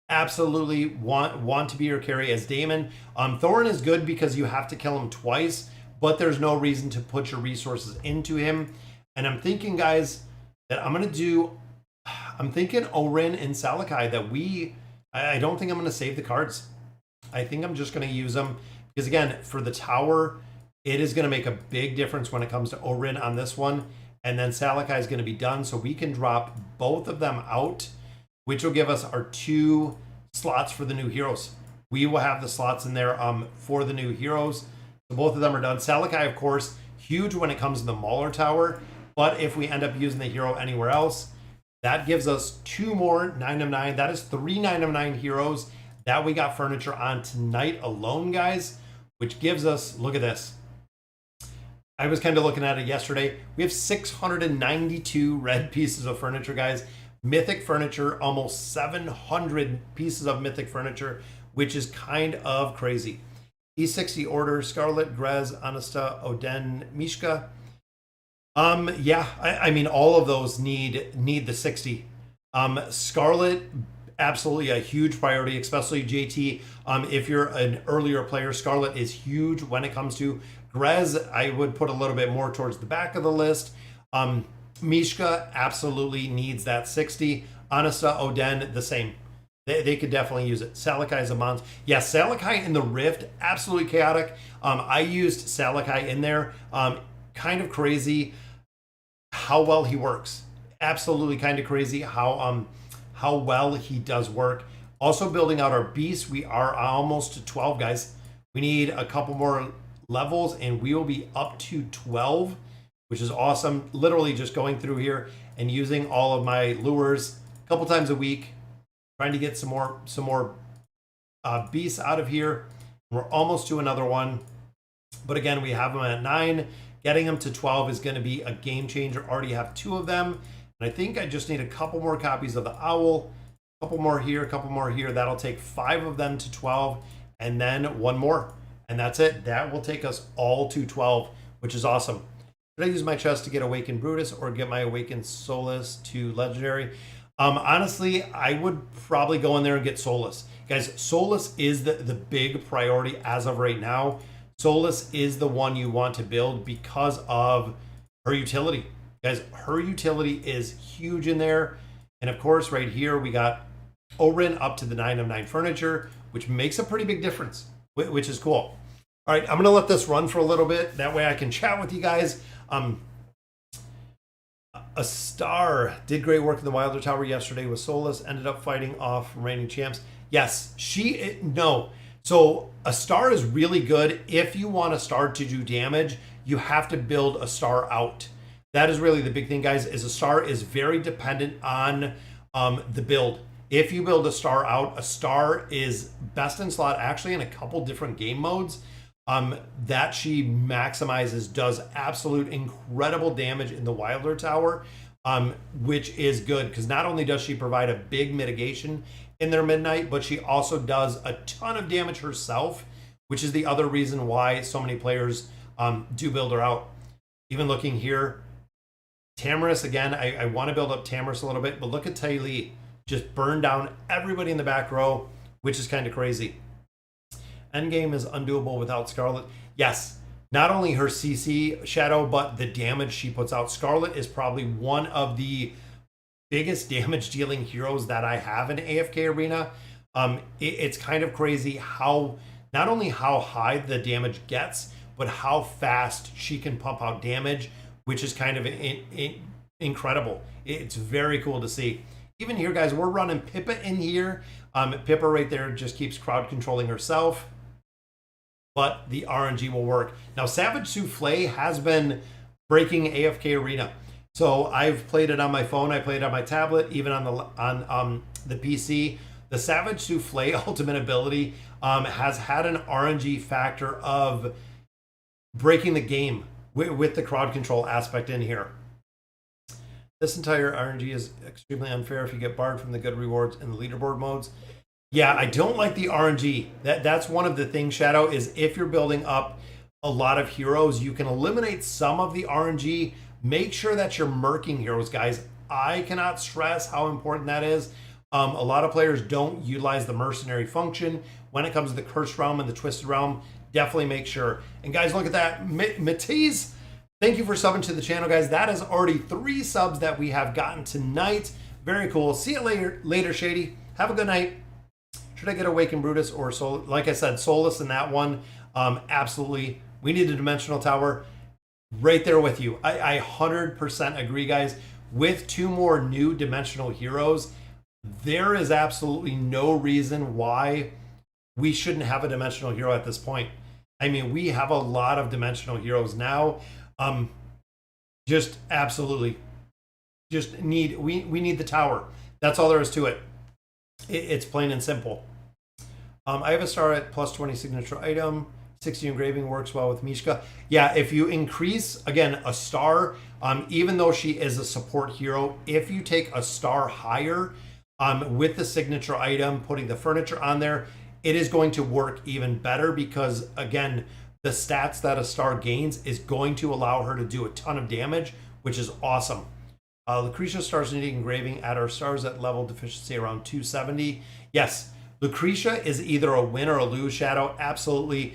Absolutely want to be your carry as Daemon. Thorin is good because you have to kill him twice, but there's no reason to put your resources into him. And I'm thinking, guys, that I'm thinking Orin and Salakai that I don't think I'm going to save the cards. I think I'm just going to use them because, again, for the tower, it is going to make a big difference when it comes to Orin on this one. And then Salakai is going to be done. So we can drop both of them out, which will give us our 2 slots for the new heroes. We will have the slots in there for the new heroes. So both of them are done. Salakai, of course, huge when it comes to the Mauler Tower. But if we end up using the hero anywhere else, that gives us 2 more 9 of 9. That is 3 9 of 9 heroes that we got furniture on tonight alone, guys, which gives us, look at this. I was kind of looking at it yesterday. We have 692 red pieces of furniture, guys. Mythic furniture, almost 700 pieces of mythic furniture, which is kind of crazy. E60 order, Scarlet, Grez, Anasta, Oden, Mishka. Yeah, I mean, all of those need the 60. Scarlet, absolutely a huge priority, especially JT. If you're an earlier player, Scarlet is huge when it comes to Grez. I would put a little bit more towards the back of the list. Mishka absolutely needs that 60. Anasta, Oden, the same. They could definitely use it. Salakai is a monster. Yes, Salakai in the Rift, absolutely chaotic. I used Salakai in there. Kind of crazy how well he works. Absolutely kind of crazy how well he does work. Also building out our beasts. We are almost to 12, guys. We need a couple more levels and we will be up to 12, which is awesome. Literally just going through here and using all of my lures a couple times a week, trying to get some more beasts out of here. We're almost to another one, but again, we have them at 9. Getting them to 12 is going to be a game changer. Already have 2 of them, and I think I just need a couple more copies of the owl. A couple more here, a couple more here. That'll take 5 of them to 12, and then 1 more, and that's it. That will take us all to 12, which is awesome. Should I use my chest to get Awakened Brutus or get my Awakened Solus to Legendary? Honestly, I would probably go in there and get Solus. Guys, Solus is the big priority as of right now. Solus is the one you want to build because of her utility. Guys, her utility is huge in there. And of course, right here, we got Orin up to the 9 of 9 furniture, which makes a pretty big difference, which is cool. All right, I'm going to let this run for a little bit. That way I can chat with you guys. A Star did great work in the Wilder Tower yesterday with Solus. Ended up fighting off reigning champs. Yes, no. So a Star is really good. If you want a Star to do damage, you have to build a Star out. That is really the big thing, guys, is a Star is very dependent on the build. If you build a star out, a star is best in slot actually in a couple different game modes. That she maximizes, does absolute incredible damage in the Wilder Tower, which is good because not only does she provide a big mitigation in their midnight, but she also does a ton of damage herself, which is the other reason why so many players do build her out. Even looking here, Tamaris, again, I want to build up Tamaris a little bit, but look at Tai Li. Just burn down everybody in the back row, which is kind of crazy. Endgame is undoable without Scarlet. Yes, not only her CC Shadow, but the damage she puts out. Scarlet is probably one of the biggest damage dealing heroes that I have in AFK Arena. It's kind of crazy how, not only how high the damage gets, but how fast she can pump out damage, which is kind of incredible. It's very cool to see. Even here, guys, we're running Pippa in here. Pippa right there just keeps crowd controlling herself, but the RNG will work. Now, Savage Souffle has been breaking AFK Arena. So I've played it on my phone. I played it on my tablet, even on the PC. The Savage Souffle ultimate ability has had an RNG factor of breaking the game with the crowd control aspect in here. This entire RNG is extremely unfair if you get barred from the good rewards in the leaderboard modes. Yeah, I don't like the RNG. That's one of the things, Shadow, is if you're building up a lot of heroes, you can eliminate some of the RNG. Make sure that you're murking heroes, guys. I cannot stress how important that is. A lot of players don't utilize the mercenary function when it comes to the Cursed Realm and the Twisted Realm. Definitely make sure. And guys, look at that. Matisse, thank you for subbing to the channel, guys. That is already 3 subs that we have gotten tonight. Very cool. See you later, Shady. Have a good night. Should I get Awakened Brutus or Soul? Like I said, Solus in that one. Absolutely. We need a Dimensional Tower. Right there with you. I 100% agree, guys. With 2 more new dimensional heroes, there is absolutely no reason why we shouldn't have a dimensional hero at this point. I mean, we have a lot of dimensional heroes now. Just absolutely, just need, we need the tower. That's all there is to it. It's plain and simple. I have a star at plus 20 signature item. 60 engraving works well with Mishka. Yeah, if you increase, again, a star, even though she is a support hero, if you take a star higher with the signature item, putting the furniture on there, it is going to work even better because, again, the stats that a star gains is going to allow her to do a ton of damage, which is awesome. Lucretia stars needing engraving at our stars at level deficiency around 270. Yes, Lucretia is either a win or a lose, Shadow. Absolutely.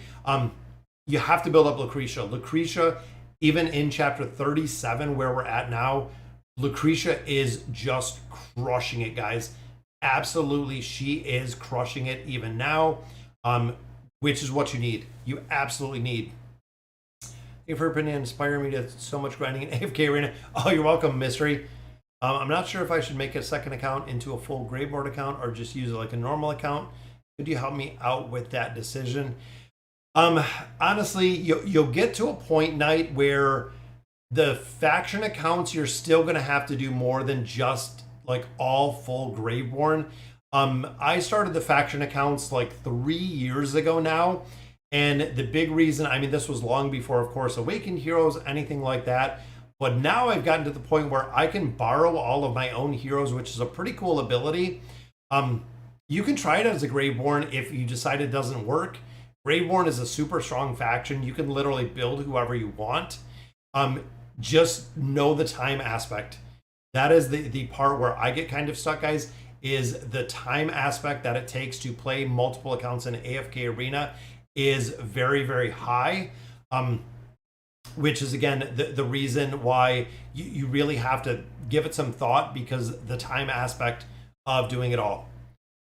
You have to build up Lucretia. Lucretia, even in chapter 37, where we're at now, Lucretia is just crushing it, guys. Absolutely, she is crushing it even now, which is what you need. You absolutely need. Thank you for your opinion, inspiring me to so much grinding in AFK Arena. Oh, you're welcome, Mystery. I'm not sure if I should make a second account into a full Graveboard account or just use it like a normal account. Could you help me out with that decision? Honestly, you'll get to a point, Knight, where the faction accounts, you're still going to have to do more than just like all full Graveborn. I started the faction accounts like 3 years ago now. And the big reason, I mean, this was long before, of course, Awakened Heroes, anything like that. But now I've gotten to the point where I can borrow all of my own heroes, which is a pretty cool ability. You can try it as a Graveborn if you decide it doesn't work. Graveborn is a super strong faction. You can literally build whoever you want. Just know the time aspect. That is the part where I get kind of stuck, guys, is the time aspect that it takes to play multiple accounts in AFK Arena is very, very high. Which is, again, the reason why you really have to give it some thought, because the time aspect of doing it all.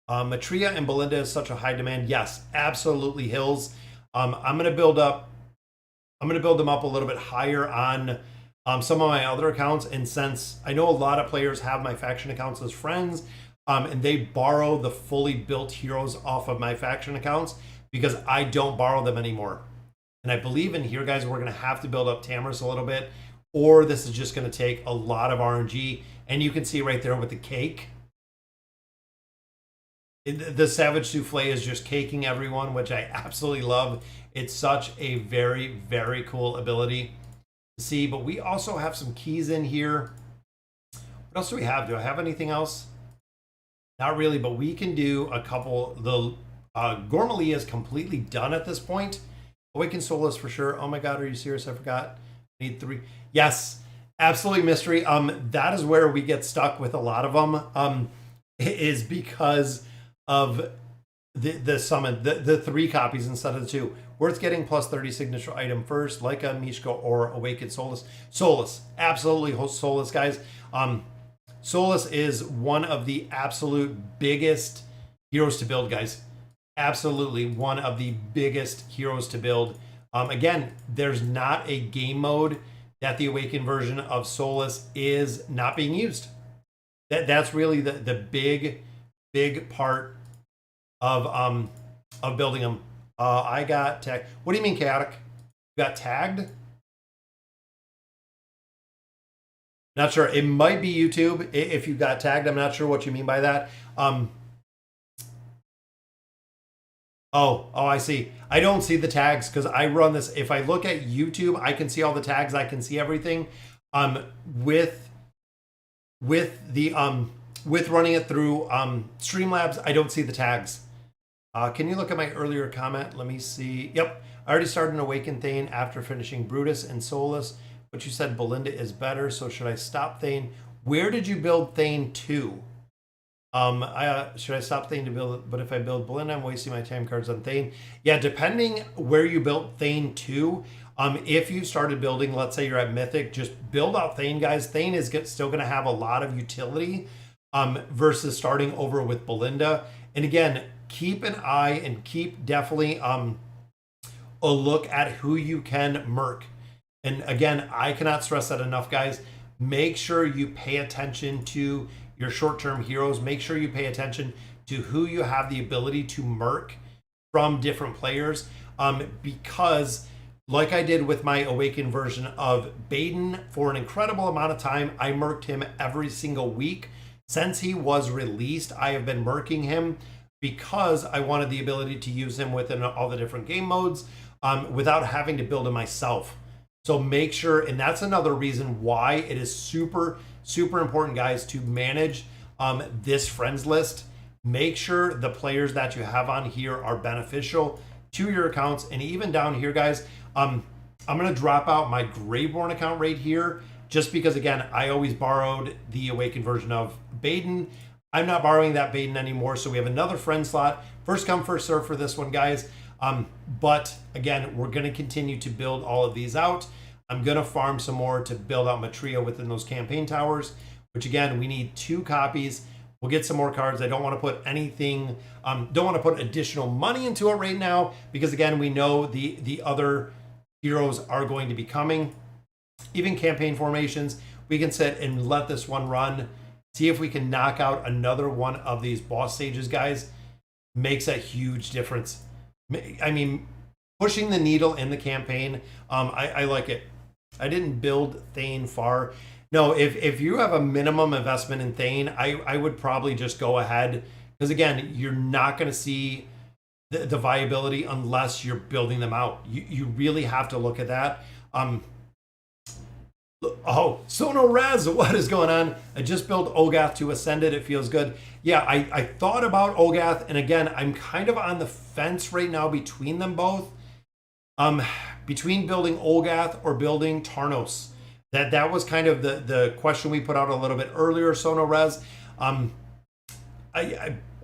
Matria and Belinda is such a high demand. Yes, absolutely, Hills. I'm going to build them up a little bit higher on some of my other accounts. And since I know a lot of players have my faction accounts as friends, and they borrow the fully built heroes off of my faction accounts, because I don't borrow them anymore. And I believe in here, guys, we're going to have to build up Tamaris a little bit, or this is just going to take a lot of RNG. And you can see right there with the cake, The Savage Souffle is just caking everyone, which I absolutely love. It's such a very, very cool ability to see. But we also have some keys in here. What else do we have? Do I have anything else? Not really, but we can do a couple. The Gormalia is completely done at this point. Awaken Soulless for sure. Oh my god, are you serious? I forgot. I need 3. Yes, absolutely mystery. That is where we get stuck with a lot of them. Is because of the summon, the 3 copies instead of the 2. Worth getting plus 30 signature item first, like a Mishka or Awakened Soulless. Soulless, absolutely Soulless, guys. Soulless is one of the absolute biggest heroes to build, guys. Absolutely one of the biggest heroes to build. Again, there's not a game mode that the Awakened version of Soulless is not being used. That's really the big part of building them. I got tagged. What do you mean, chaotic? You got tagged? Not sure. It might be YouTube. If you got tagged, I'm not sure what you mean by that. Oh, I see. I don't see the tags because I run this. If I look at YouTube, I can see all the tags. I can see everything. With running it through Streamlabs, I don't see the tags. Can you look at my earlier comment? Let me see. Yep, I already started an Awakened Thane after finishing Brutus and Soulless, but you said Belinda is better, so should I stop Thane? Where did you build Thane to? Should I stop Thane to build? But if I build Belinda, I'm wasting my time cards on Thane. Yeah, depending where you built Thane to. If you started building, let's say you're at Mythic, just build out Thane, guys. Thane is still going to have a lot of utility versus starting over with Belinda. And again, keep an eye and keep definitely a look at who you can merc. And again, I cannot stress that enough, guys. Make sure you pay attention to your short-term heroes. Make sure you pay attention to who you have the ability to merc from different players. Because like I did with my Awakened version of Baden, for an incredible amount of time, I merked him every single week. Since he was released, I have been merking him because I wanted the ability to use him within all the different game modes without having to build him myself. So make sure, and that's another reason why it is super, super important, guys, to manage this friends list. Make sure the players that you have on here are beneficial to your accounts. And even down here, guys, I'm going to drop out my Graveborn account right here, just because, again, I always borrowed the Awakened version of Baden. I'm not borrowing that Baden anymore, so we have another friend slot. First come, first serve for this one, guys. But again, we're going to continue to build all of these out. I'm going to farm some more to build out Matria within those campaign towers, which again, we need 2 copies. We'll get some more cards. I don't want to put anything, don't want to put additional money into it right now, because again, we know the other heroes are going to be coming. Even campaign formations, we can sit and let this one run. See if we can knock out another one of these boss stages, guys. Makes a huge difference. I mean, pushing the needle in the campaign, I like it. I didn't build Thane far. No, if you have a minimum investment in Thane, I would probably just go ahead. Because again, you're not going to see the viability unless you're building them out. You really have to look at that. Oh, Sono Raz, what is going on? I just built Olgath to Ascended. It feels good. Yeah, I thought about Olgath, and again, I'm kind of on the fence right now between them both. Between building Olgath or building Tarnos. That was kind of the question we put out a little bit earlier, Sono Raz. I'm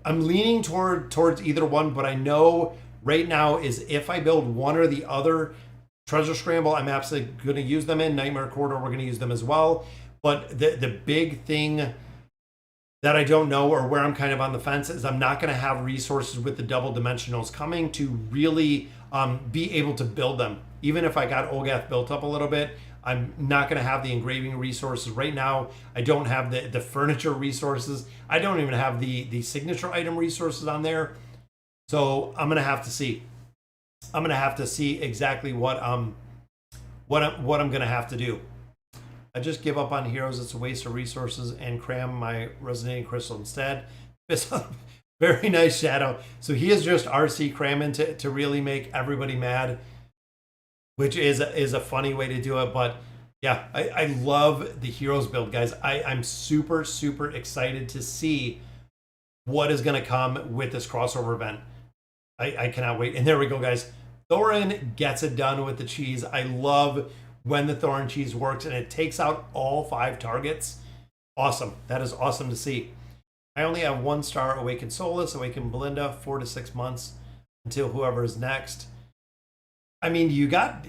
leaning towards either one, but I know right now is if I build one or the other, Treasure Scramble, I'm absolutely going to use them in. Nightmare Corridor, we're going to use them as well. But the big thing that I don't know, or where I'm kind of on the fence, is I'm not going to have resources with the double dimensionals coming to really be able to build them. Even if I got Olgath built up a little bit, I'm not going to have the engraving resources right now. I don't have the furniture resources. I don't even have the signature item resources on there. So I'm going to have to see. I'm going to have to see exactly what I'm going to have to do. I just give up on heroes. It's a waste of resources and cram my resonating crystal instead. Very nice, Shadow. So he is just RC cramming to really make everybody mad, which is a funny way to do it. But yeah, I love the heroes build, guys. I'm super, super excited to see what is going to come with this crossover event. I cannot wait. And there we go, guys. Thorin gets it done with the cheese. I love when the Thorin cheese works and it takes out all 5 targets. Awesome. That is awesome to see. I only have 1 star. Awaken Solus, Awaken Belinda, 4 to 6 months until whoever is next. I mean, you got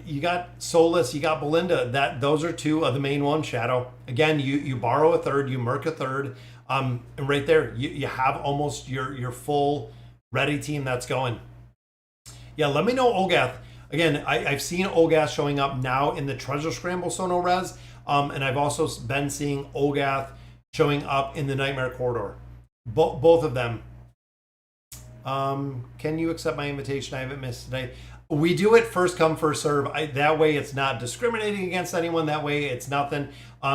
Solus, you got Belinda. Those are 2 of the main ones. Shadow. Again, you borrow a 3rd, you merc a 3rd, and right there you have almost your full ready team that's going. Yeah, let me know, Olgath. Again, I've seen Olgath showing up now in the Treasure Scramble Sono Res, and I've also been seeing Olgath showing up in the Nightmare Corridor. Both of them. Can you accept my invitation? I haven't missed today. We do it first come, first serve. That way it's not discriminating against anyone. That way it's nothing.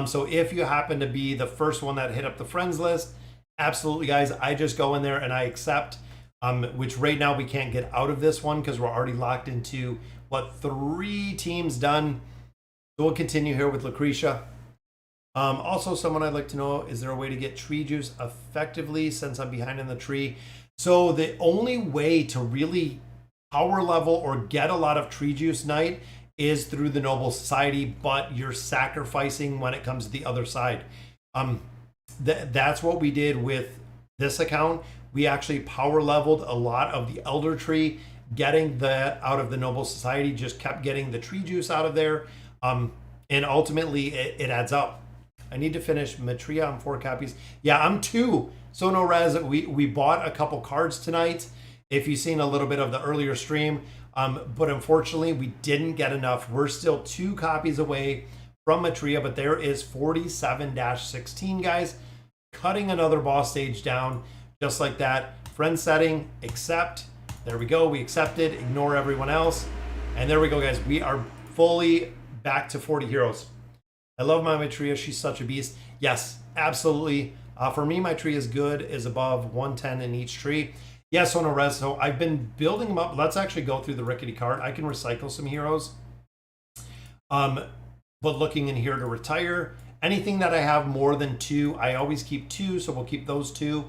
So if you happen to be the first one that hit up the friends list, absolutely, guys, I just go in there and I accept, which right now we can't get out of this one because we're already locked into, what, 3 teams done. So we'll continue here with Lucretia. Also, someone I'd like to know, is there a way to get tree juice effectively since I'm behind in the tree? So the only way to really power level or get a lot of tree juice night is through the Noble Society, but you're sacrificing when it comes to the other side. That's what we did with this account. We actually power leveled a lot of the Elder Tree, getting that out of the Noble Society, just kept getting the tree juice out of there. And ultimately it adds up. I need to finish Matria. I'm 4 copies. Yeah, I'm 2. So no res. We bought a couple cards tonight, if you've seen a little bit of the earlier stream. But unfortunately, we didn't get enough. We're still 2 copies away from Matria, but there is 47-16, guys. Cutting another boss stage down, just like that. Friend setting, accept. There we go. We accepted. Ignore everyone else. And there we go, guys. We are fully back to 40 heroes. I love my Matria. She's such a beast. Yes, absolutely. For me, my tree is good, is above 110 in each tree. Yes, on a res. So I've been building them up. Let's actually go through the rickety cart. I can recycle some heroes. But looking in here to retire, anything that I have more than 2, I always keep 2. So we'll keep those 2.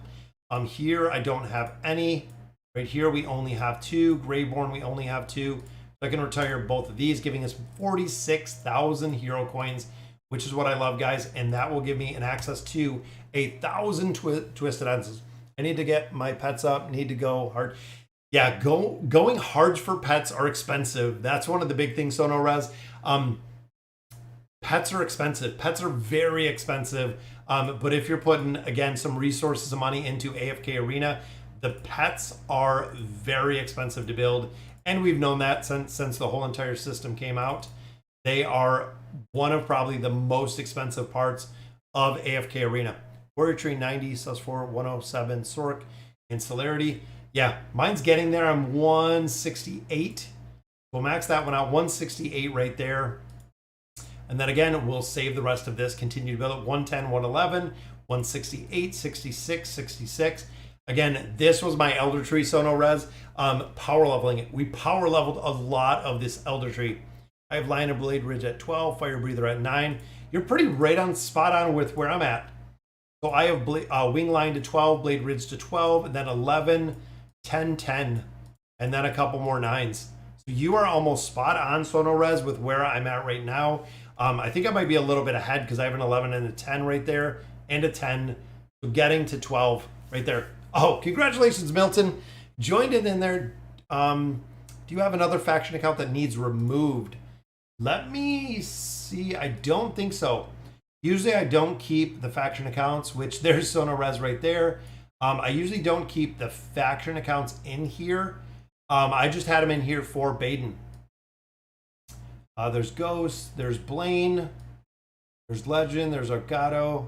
Here, I don't have any. Right here, we only have 2. Greyborn, we only have 2. So I can retire both of these, giving us 46,000 hero coins, which is what I love, guys. And that will give me an access to 1,000 twisted ends. I need to get my pets up, need to go hard. Yeah, going hard for pets are expensive. That's one of the big things, Sono Res. Pets are expensive. Pets are very expensive. But if you're putting, again, some resources and money into AFK Arena, the pets are very expensive to build. And we've known that since the whole entire system came out. They are one of probably the most expensive parts of AFK Arena. Warrior Tree 90, Sus4, 107, Sork, and Celerity. Yeah, mine's getting there. I'm 168. We'll max that one out, 168 right there. And then again, we'll save the rest of this, continue to build it, 110, 111, 168, 66, 66. Again, this was my Elder Tree Sono Res. Power leveling it. We power leveled a lot of this Elder Tree. I have Lion of Blade Ridge at 12, Fire Breather at 9. You're pretty right on, spot on with where I'm at. So I have Wing Line to 12, Blade Ridge to 12, and then 11, 10, 10, and then a couple more 9s. So you are almost spot on, Sono Res, with where I'm at right now. I think I might be a little bit ahead because I have an 11 and a 10 right there, and a 10. So getting to 12 right there. Oh, congratulations, Milton. Joined in there. Do you have another faction account that needs removed? Let me see. I don't think so. Usually I don't keep the faction accounts, which there's Sono Res right there. I usually don't keep the faction accounts in here. I just had them in here for Baden. There's Ghost, there's Blaine, there's Legend, there's Argado,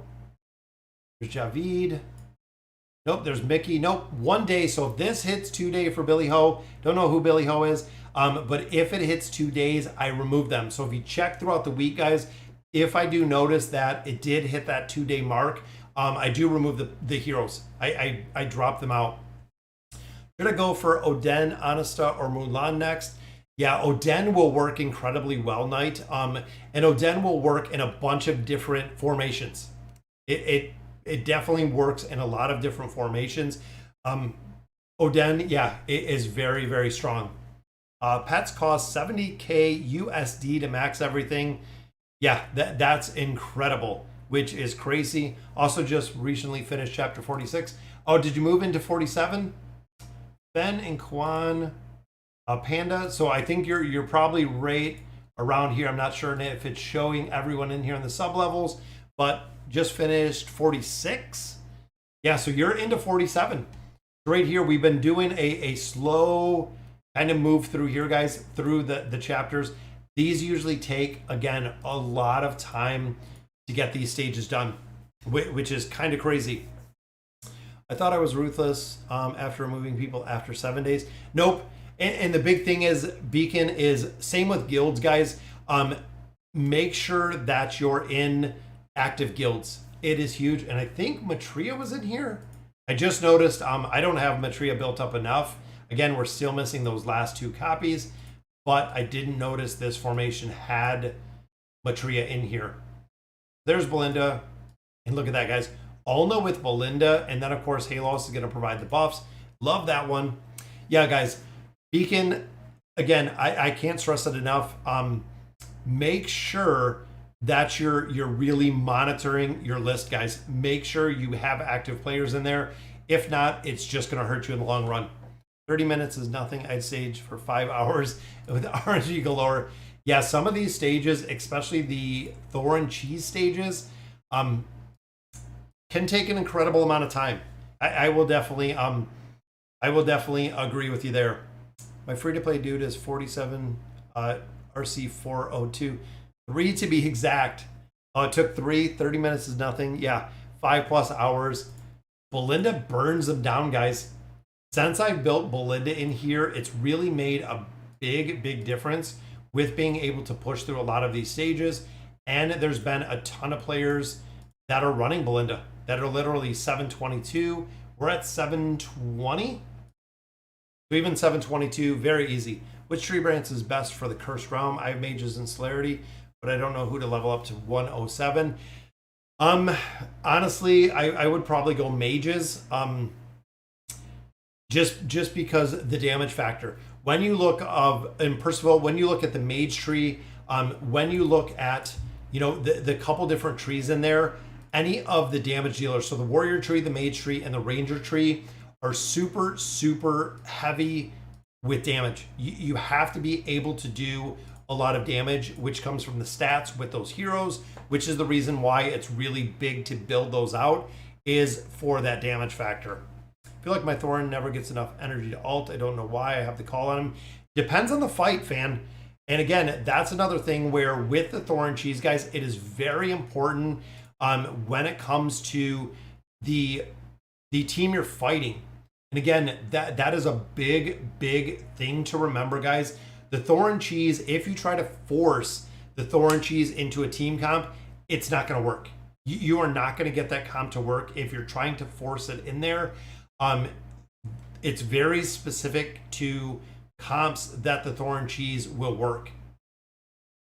there's Javid. Nope, there's Mickey. Nope, 1 day. So if this hits 2 day for Billy Ho, don't know who Billy Ho is, but if it hits 2 days, I remove them. So if you check throughout the week, guys, if I do notice that it did hit that 2 day mark, I do remove the heroes. I drop them out. Gonna go for Oden, Anasta, or Mulan next. Yeah, Oden will work incredibly well, Knight. And Oden will work in a bunch of different formations. It definitely works in a lot of different formations. Oden, yeah, it is very, very strong. Pets cost 70K USD to max everything. Yeah, that's incredible, which is crazy. Also just recently finished chapter 46. Oh, did you move into 47? Ben and Kwan, Panda. So I think you're probably right around here. I'm not sure if it's showing everyone in here in the sub levels, but just finished 46. Yeah, so you're into 47. Right here, we've been doing a slow kind of move through here, guys, through the chapters. These usually take, again, a lot of time to get these stages done, which is kind of crazy. I thought I was ruthless after removing people after 7 days. Nope. And the big thing is, Beacon is same with guilds, guys. Make sure that you're in active guilds. It is huge. And I think Matria was in here. I just noticed I don't have Matria built up enough. Again, we're still missing those last 2 copies, but I didn't notice this formation had Matria in here. There's Belinda. And look at that, guys. Ulna with Belinda, and then of course Halos is going to provide the buffs. Love that one. Yeah, guys, Beacon, again, I can't stress it enough. Make sure that you're really monitoring your list, guys. Make sure you have active players in there. If not, it's just going to hurt you in the long run. 30 minutes is nothing. I'd stage for 5 hours with RNG galore. Yeah, some of these stages, especially the Thor and Cheese stages, can take an incredible amount of time. I will definitely agree with you there. My free-to-play dude is 47 RC402. 3 to be exact. It took 30 minutes is nothing. Yeah, 5+ hours. Belinda burns them down, guys. Since I built Belinda in here, it's really made a big difference with being able to push through a lot of these stages. And there's been a ton of players that are running Belinda that are literally 722. We're at 720. So even 722, very easy. Which tree branch is best for the Cursed Realm? I have mages and celerity, but I don't know who to level up to 107. Honestly, I would probably go mages. Just because the damage factor. When you look and first of all, when you look at the mage tree, when you look at, the couple different trees in there, any of the damage dealers, so the warrior tree, the mage tree, and the ranger tree are super heavy with damage. You have to be able to do a lot of damage, which comes from the stats with those heroes, which is the reason why it's really big to build those out, is for that damage factor. I feel like my Thorin never gets enough energy to ult. I don't know why. I have to call on him. Depends on the fight, fan. And again, that's another thing where with the Thorin cheese, guys, it is very important when it comes to the team you're fighting. And again, that is a big thing to remember, guys. The Thorin cheese, if you try to force the Thorin cheese into a team comp, it's not going to work. You are not going to get that comp to work if you're trying to force it in there. It's very specific to comps that the Thorin cheese will work.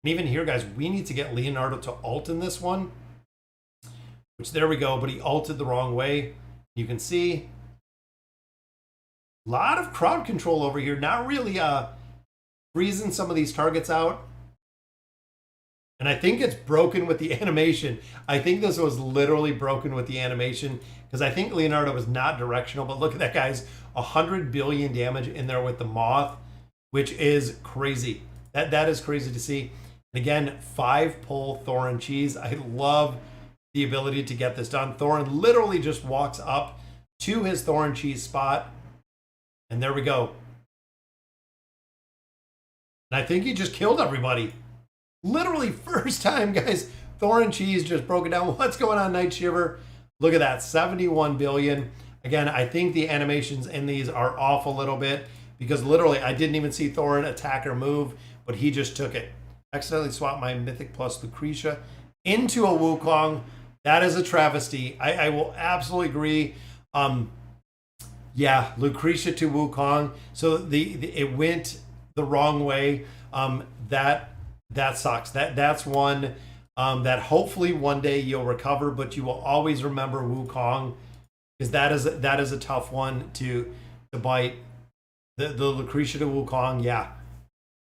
And even here, guys, we need to get Leonardo to ult in this one. Which, there we go, but he ulted the wrong way. You can see a lot of crowd control over here. Not really freezing some of these targets out. And I think it's broken with the animation. I think this was literally broken with the animation because I think Leonardo was not directional. But look at that, guys. 100 billion damage in there with the moth, which is crazy. That is crazy to see. And again, 5 pull Thorin cheese. I love the ability to get this done. Thorin literally just walks up to his Thorin cheese spot. And there we go. And I think he just killed everybody. Literally first time, guys. Thorin cheese just broke it down. What's going on, Night Shiver? Look at that, 71 billion. Again, I think the animations in these are off a little bit because literally I didn't even see Thorin attack or move, but he just took it. Accidentally swapped my Mythic plus Lucretia into a Wukong. That is a travesty. I will absolutely agree. Yeah, Lucretia to Wukong. So it went the wrong way. That sucks. That's one that hopefully one day you'll recover, but you will always remember Wukong because that is a tough one to bite. The Lucretia to Wukong, yeah,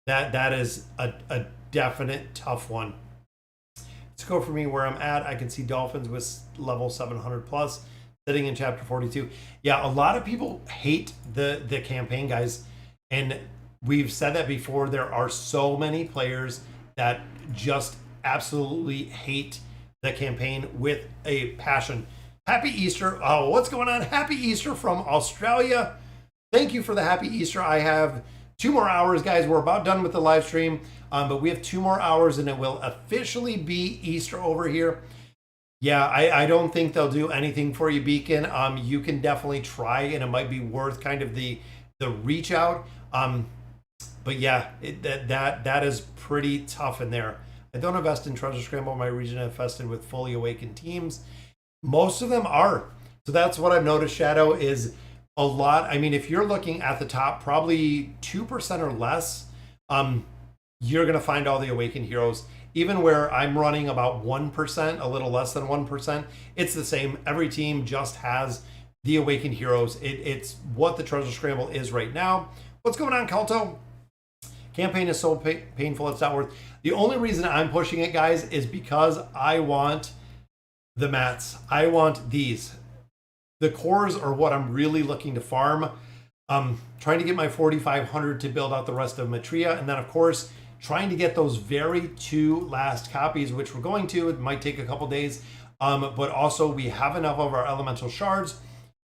that is a definite tough one. Let's go for me where I'm at. I can see Dolphins with level 700 plus sitting in chapter 42. Yeah, a lot of people hate the campaign, guys, and we've said that before. There are so many players that just absolutely hate the campaign with a passion. Happy Easter. Oh, what's going on? Happy Easter from Australia. Thank you for the happy Easter. I have 2 more hours, guys. We're about done with the live stream, but we have 2 more hours and it will officially be Easter over here. Yeah, I don't think they'll do anything for you, Beacon. You can definitely try, and it might be worth kind of the reach out. But yeah, that is pretty tough in there. I don't invest in Treasure Scramble. My region infested with fully awakened teams. Most of them are. So that's what I've noticed, Shadow, is a lot. I mean, if you're looking at the top, probably 2% or less, you're going to find all the awakened heroes. Even where I'm running about 1%, a little less than 1%, it's the same. Every team just has the awakened heroes. It's what the Treasure Scramble is right now. What's going on, Kalto? Campaign is so painful, it's not worth. The only reason I'm pushing it, guys, is because I want the mats. I want these. The cores are what I'm really looking to farm. Trying to get my 4,500 to build out the rest of Matria, and then of course trying to get those very 2 last copies, which we're going to. It might take a couple days, but also we have enough of our elemental shards.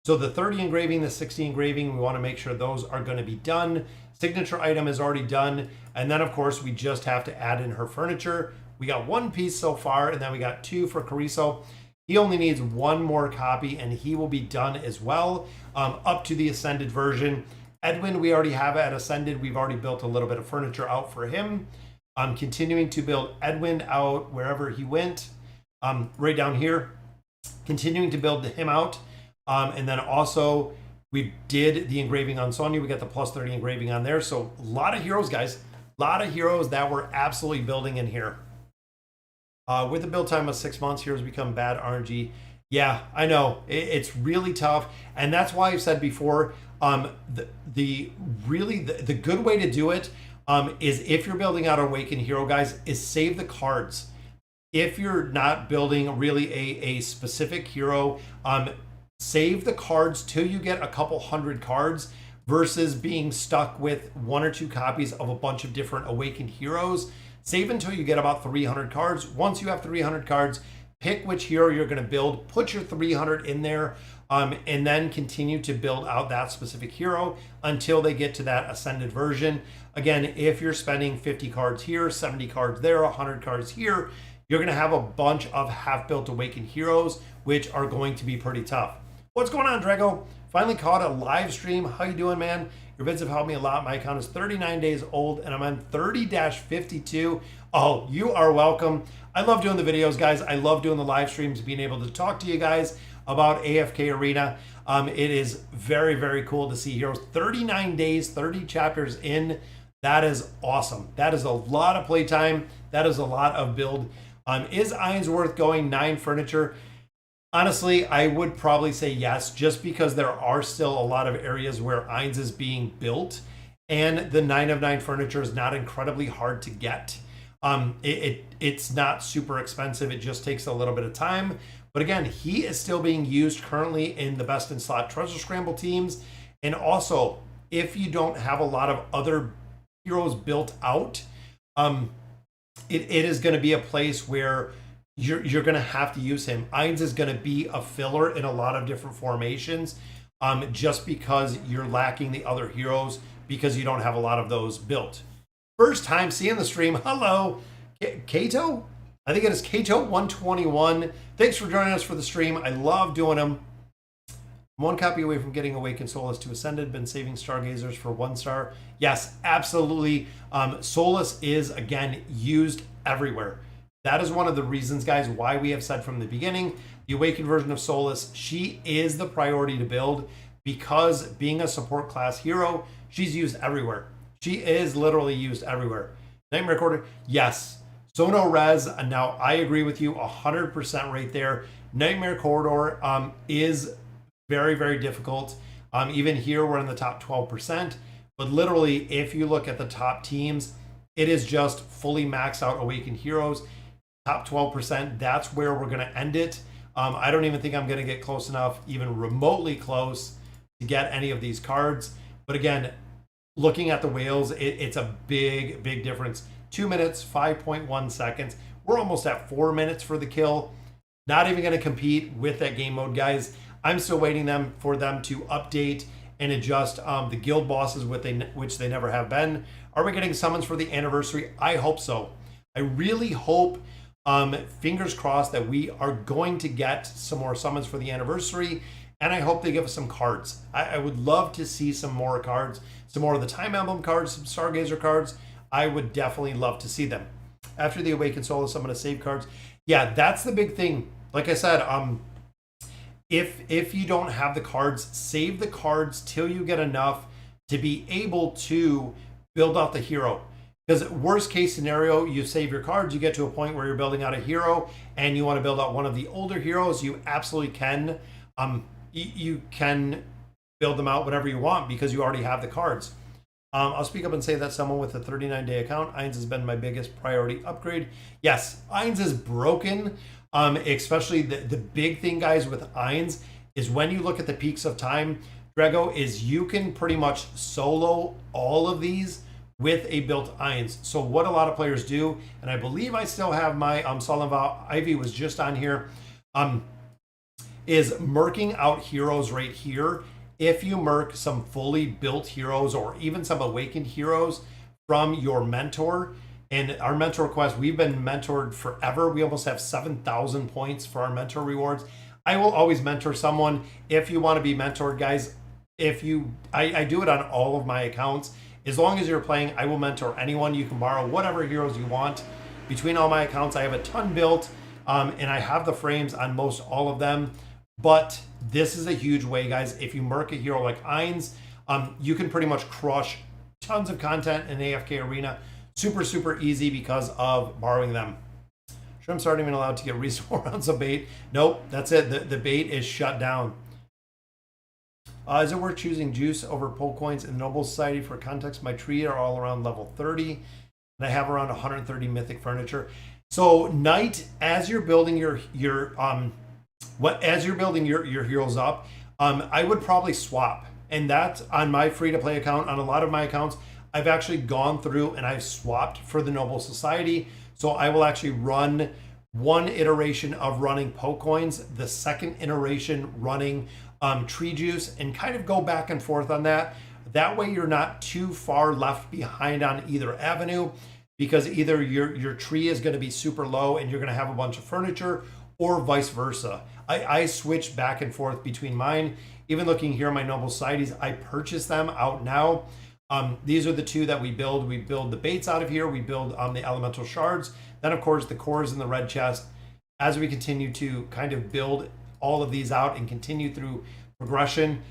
So the 30 engraving, the 60 engraving, we want to make sure those are going to be done. Signature item is already done, and then of course we just have to add in her furniture. We got 1 piece so far, and then we got 2 for Cariso. He only needs 1 more copy and he will be done as well, up to the Ascended version. Edwin, we already have at Ascended. We've already built a little bit of furniture out for him. I'm continuing to build Edwin out wherever he went, right down here. Continuing to build him out. And then also we did the engraving on Sonya. We got the plus 30 engraving on there. So a lot of heroes, guys. A lot of heroes that we're absolutely building in here. With a build time of 6 months, heroes become bad RNG. Yeah, I know. It's really tough. And that's why I've said before, the good way to do it is if you're building out Awakened Hero, guys, is save the cards. If you're not building really a specific hero, save the cards till you get a couple hundred cards versus being stuck with 1 or 2 copies of a bunch of different Awakened Heroes. Save until you get about 300 cards. Once you have 300 cards, pick which hero you're going to build, put your 300 in there, and then continue to build out that specific hero until they get to that Ascended version. Again, if you're spending 50 cards here, 70 cards there, 100 cards here, you're going to have a bunch of half-built Awakened Heroes, which are going to be pretty tough. What's going on, Drago? Finally caught a live stream. How you doing, man? Your vids have helped me a lot. My account is 39 days old, and I'm on 30-52. Oh, you are welcome. I love doing the videos, guys. I love doing the live streams, being able to talk to you guys about AFK Arena. It is very, very cool to see heroes. 39 days, 30 chapters in. That is awesome. That is a lot of playtime. That is a lot of build. Is Ainsworth going 9 furniture? Honestly, I would probably say yes, just because there are still a lot of areas where Ainz is being built, and the 9 of 9 furniture is not incredibly hard to get. It's not super expensive. It just takes a little bit of time. But again, he is still being used currently in the best in slot Treasure Scramble teams. And also, if you don't have a lot of other heroes built out, it is going to be a place where you're going to have to use him. Ainz is going to be a filler in a lot of different formations, just because you're lacking the other heroes because you don't have a lot of those built. First time seeing the stream. Hello, Kato? I think it is Kato121. Thanks for joining us for the stream. I love doing them. I'm 1 copy away from getting Awakened Solus to Ascended. Been saving Stargazers for 1 star. Yes, absolutely. Solus is, again, used everywhere. That is one of the reasons, guys, why we have said from the beginning, the Awakened version of Solus, she is the priority to build because being a support class hero, she's used everywhere. She is literally used everywhere. Nightmare Corridor, yes. Sono Res, now I agree with you 100% right there. Nightmare Corridor is very, very difficult. Even here, we're in the top 12%. But literally, if you look at the top teams, it is just fully maxed out Awakened Heroes. Top 12%, that's where we're going to end it. I don't even think I'm going to get close enough, even remotely close, to get any of these cards. But again, looking at the whales, it's a big, big difference. 2 minutes, 5.1 seconds. We're almost at 4 minutes for the kill. Not even going to compete with that game mode, guys. I'm still waiting for them to update and adjust the guild bosses, which they never have been. Are we getting summons for the anniversary? I hope so. I really hope, fingers crossed, that we are going to get some more summons for the anniversary, and I hope they give us some cards. I would love to see some more cards, some more of the Time Emblem cards, some Stargazer cards. I would definitely love to see them. After the Awakened Soul, summon to save cards. Yeah, that's the big thing. Like I said, if you don't have the cards, save the cards till you get enough to be able to build out the hero. Because worst case scenario, you save your cards, you get to a point where you're building out a hero and you want to build out one of the older heroes, you absolutely can. You can build them out whatever you want because you already have the cards. I'll speak up and say that someone with a 39-day account, Ainz has been my biggest priority upgrade. Yes, Ainz is broken. Especially the big thing, guys, with Ainz is when you look at the peaks of time, Drago, is you can pretty much solo all of these with a built Ainz. So what a lot of players do, and I believe I still have my Solemn Vow, Ivy was just on here, is murking out heroes right here. If you murk some fully built heroes or even some awakened heroes from your mentor, and our mentor quest, we've been mentored forever. We almost have 7,000 points for our mentor rewards. I will always mentor someone. If you want to be mentored, guys, I do it on all of my accounts. As long as you're playing, I will mentor anyone. You can borrow whatever heroes you want. Between all my accounts, I have a ton built, and I have the frames on most all of them. But this is a huge way, guys. If you murk a hero like Ainz, you can pretty much crush tons of content in AFK Arena. Super, super easy because of borrowing them. Shrimps aren't even allowed to get reasonable rounds of bait. Nope, that's it. The bait is shut down. Is it worth choosing Juice over Pole Coins in the Noble Society? For context, my tree are all around level 30, and I have around 130 mythic furniture. So Knight, as you're building your heroes up, I would probably swap, and that's on my free-to-play account. On a lot of my accounts, I've actually gone through and I've swapped for the Noble Society. So I will actually run one iteration of running Poke Coins, the second iteration running Tree Juice, and kind of go back and forth on that. That way you're not too far left behind on either avenue, because either your tree is going to be super low and you're going to have a bunch of furniture, or vice versa. I switch back and forth between mine. Even looking here at my Noble Societies, I purchase them out now. These are the two that we build. We build the baits out of here. We build the elemental shards. Then, of course, the cores in the red chest. As we continue to kind of build all of these out and continue through progression,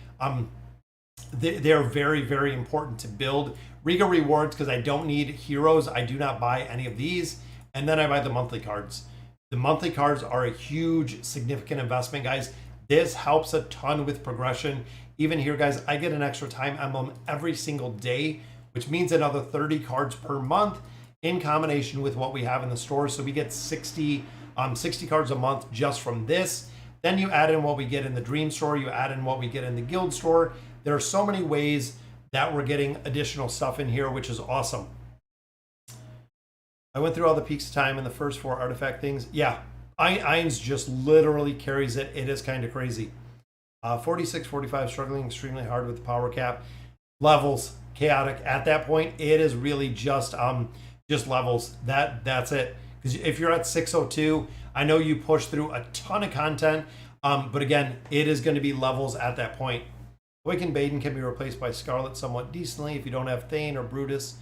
they're very, very important to build. Riga rewards, because I don't need heroes. I do not buy any of these. And then I buy the monthly cards. The monthly cards are a huge, significant investment, guys. This helps a ton with progression. Even here, guys, I get an extra time emblem every single day, which means another 30 cards per month in combination with what we have in the store. So we get 60 cards a month just from this. Then you add in what we get in the Dream Store. You add in what we get in the Guild Store. There are so many ways that we're getting additional stuff in here, which is awesome. I went through all the peaks of time in the first 4 artifact things. Yeah, Ainz just literally carries it. It is kind of crazy. 46, 45, struggling extremely hard with the power cap. Levels, chaotic. At that point, it is really just levels. That's it. Because if you're at 602, I know you push through a ton of content, but again, it is going to be levels at that point. Awakened Baden can be replaced by Scarlet somewhat decently if you don't have Thane or Brutus.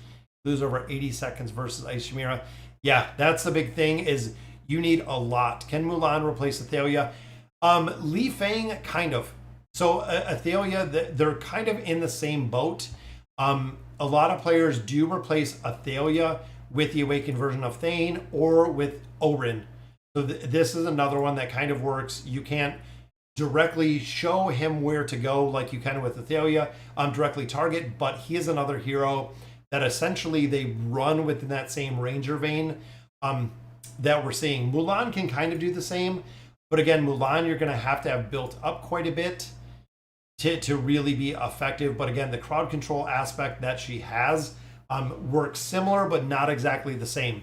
Lose over 80 seconds versus Ice Chimera. Yeah, that's the big thing, is you need a lot. Can Mulan replace Athalia? Li Fang, kind of. So Athalia, they're kind of in the same boat. A lot of players do replace Athalia with the awakened version of Thane or with Orin. So this is another one that kind of works. You can't directly show him where to go like you can with Athalia, directly target, but he is another hero that essentially they run within that same ranger vein that we're seeing. Mulan can kind of do the same, but again, Mulan, you're going to have built up quite a bit to really be effective. But again, the crowd control aspect that she has works similar, but not exactly the same.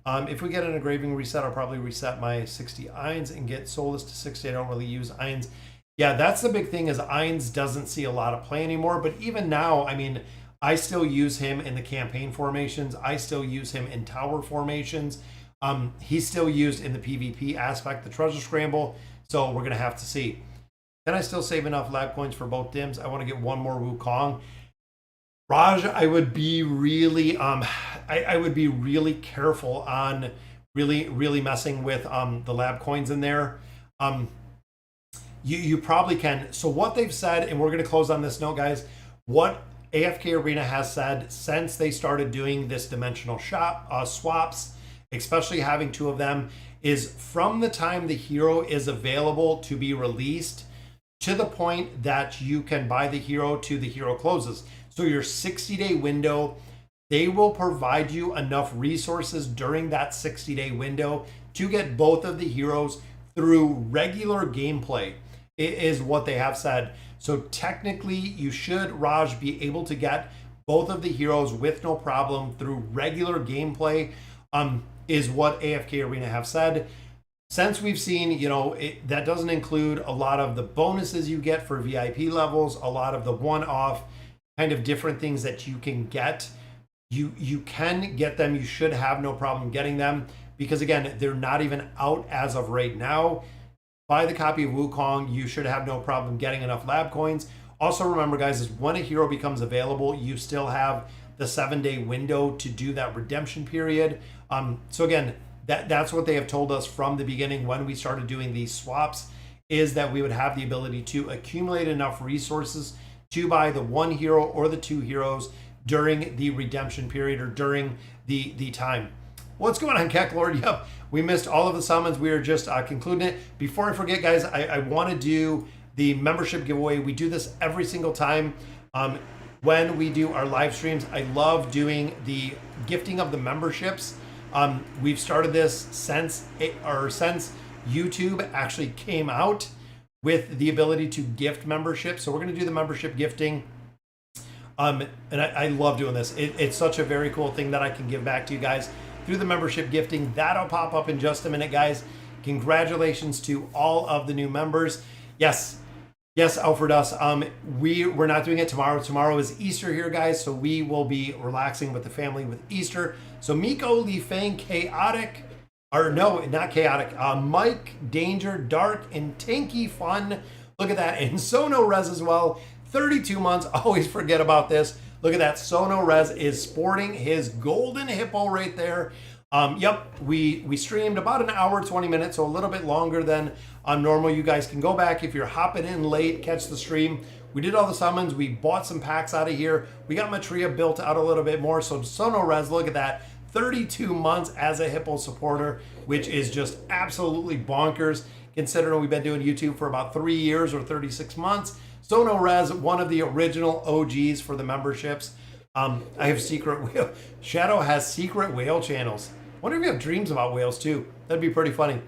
If we get an engraving reset, I'll probably reset my 60 Eins and get Solus to 60. I don't really use Eins. Yeah, that's the big thing is Eins doesn't see a lot of play anymore. But even now, I mean, I still use him in the campaign formations. I still use him in tower formations. He's still used in the PvP aspect, the treasure scramble. So we're going to have to see. Can I still save enough lab coins for both dims? I want to get one more Wukong. Raj, I would be really I would be really careful on really messing with the lab coins in there. You probably can. So what they've said, and we're going to close on this note, guys, what AFK Arena has said since they started doing this dimensional swaps, especially having 2 of them, is from the time the hero is available to be released to the point that you can buy the hero to the hero closes. So your 60-day window, they will provide you enough resources during that 60-day window to get both of the heroes through regular gameplay, is what they have said. So technically, you should, Raj, be able to get both of the heroes with no problem through regular gameplay, is what AFK Arena have said. Since we've seen, you know, that doesn't include a lot of the bonuses you get for VIP levels, a lot of the one-off kind of different things that you can get. You can get them. You should have no problem getting them because, again, they're not even out as of right now. Buy the copy of Wukong. You should have no problem getting enough lab coins. Also, remember, guys, is when a hero becomes available, you still have the 7-day window to do that redemption period. So again, that's what they have told us from the beginning when we started doing these swaps, is that we would have the ability to accumulate enough resources to buy the 1 hero or the 2 heroes during the redemption period or during the time. What's going on, Keck Lord? Yep, we missed all of the summons. We are just concluding it. Before I forget, guys, I want to do the membership giveaway. We do this every single time when we do our live streams. I love doing the gifting of the memberships. We've started this since YouTube actually came out with the ability to gift membership. So we're going to do the membership gifting. And I love doing this. It's such a very cool thing that I can give back to you guys through the membership gifting. That'll pop up in just a minute, guys. Congratulations to all of the new members. Yes, Alfred Us. We're not doing it tomorrow. Tomorrow is Easter here, guys. So we will be relaxing with the family with Easter. So Miko, Li Feng, Chaotic, or no, not Chaotic, Mike, Danger, Dark, and Tanky Fun. Look at that. And Sono Rez as well. 32 months. Always forget about this. Look at that. Sono Rez is sporting his golden hippo right there. Yep, we streamed about an hour, 20 minutes, so a little bit longer than normal. You guys can go back if you're hopping in late, catch the stream. We did all the summons. We bought some packs out of here. We got Matria built out a little bit more. So Sono Rez, look at that. 32 months as a hippo supporter, which is just absolutely bonkers considering we've been doing YouTube for about 3 years or 36 months. Sono Rez, one of the original OGs for the memberships. I have secret whale. Shadow has secret whale channels. Wonder if you have dreams about whales too. That'd be pretty funny.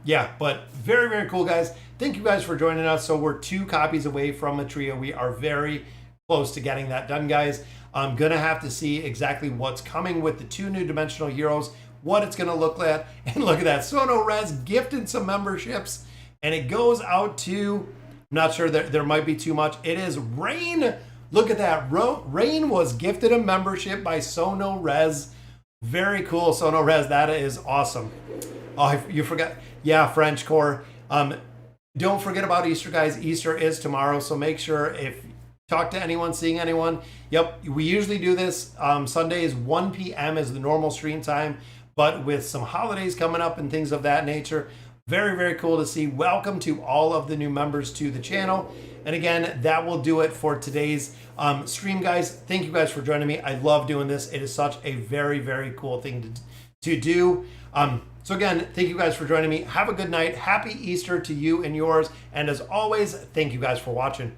Yeah, but very, very cool, guys. Thank you guys for joining us. So we're 2 copies away from Matria. We are very close to getting that done, guys. I'm gonna have to see exactly what's coming with the 2 new dimensional heroes, what it's gonna look like. And look at that, Sono Rez gifted some memberships, and it goes out to, I'm not sure, there might be too much. It is Rain. Look at that. Rain was gifted a membership by Sono Rez. Very cool, Sono Rez. That is awesome. Oh, you forgot. Yeah, French Core. Don't forget about Easter, guys. Easter is tomorrow, so make sure if talk to anyone, seeing anyone. Yep, we usually do this. Sundays, 1 p.m. is the normal stream time, but with some holidays coming up and things of that nature, Very, very cool to see. Welcome to all of the new members to the channel. And again, that will do it for today's stream, guys. Thank you guys for joining me. I love doing this. It is such a very, very cool thing to do. So again, thank you guys for joining me. Have a good night. Happy Easter to you and yours. And as always, thank you guys for watching.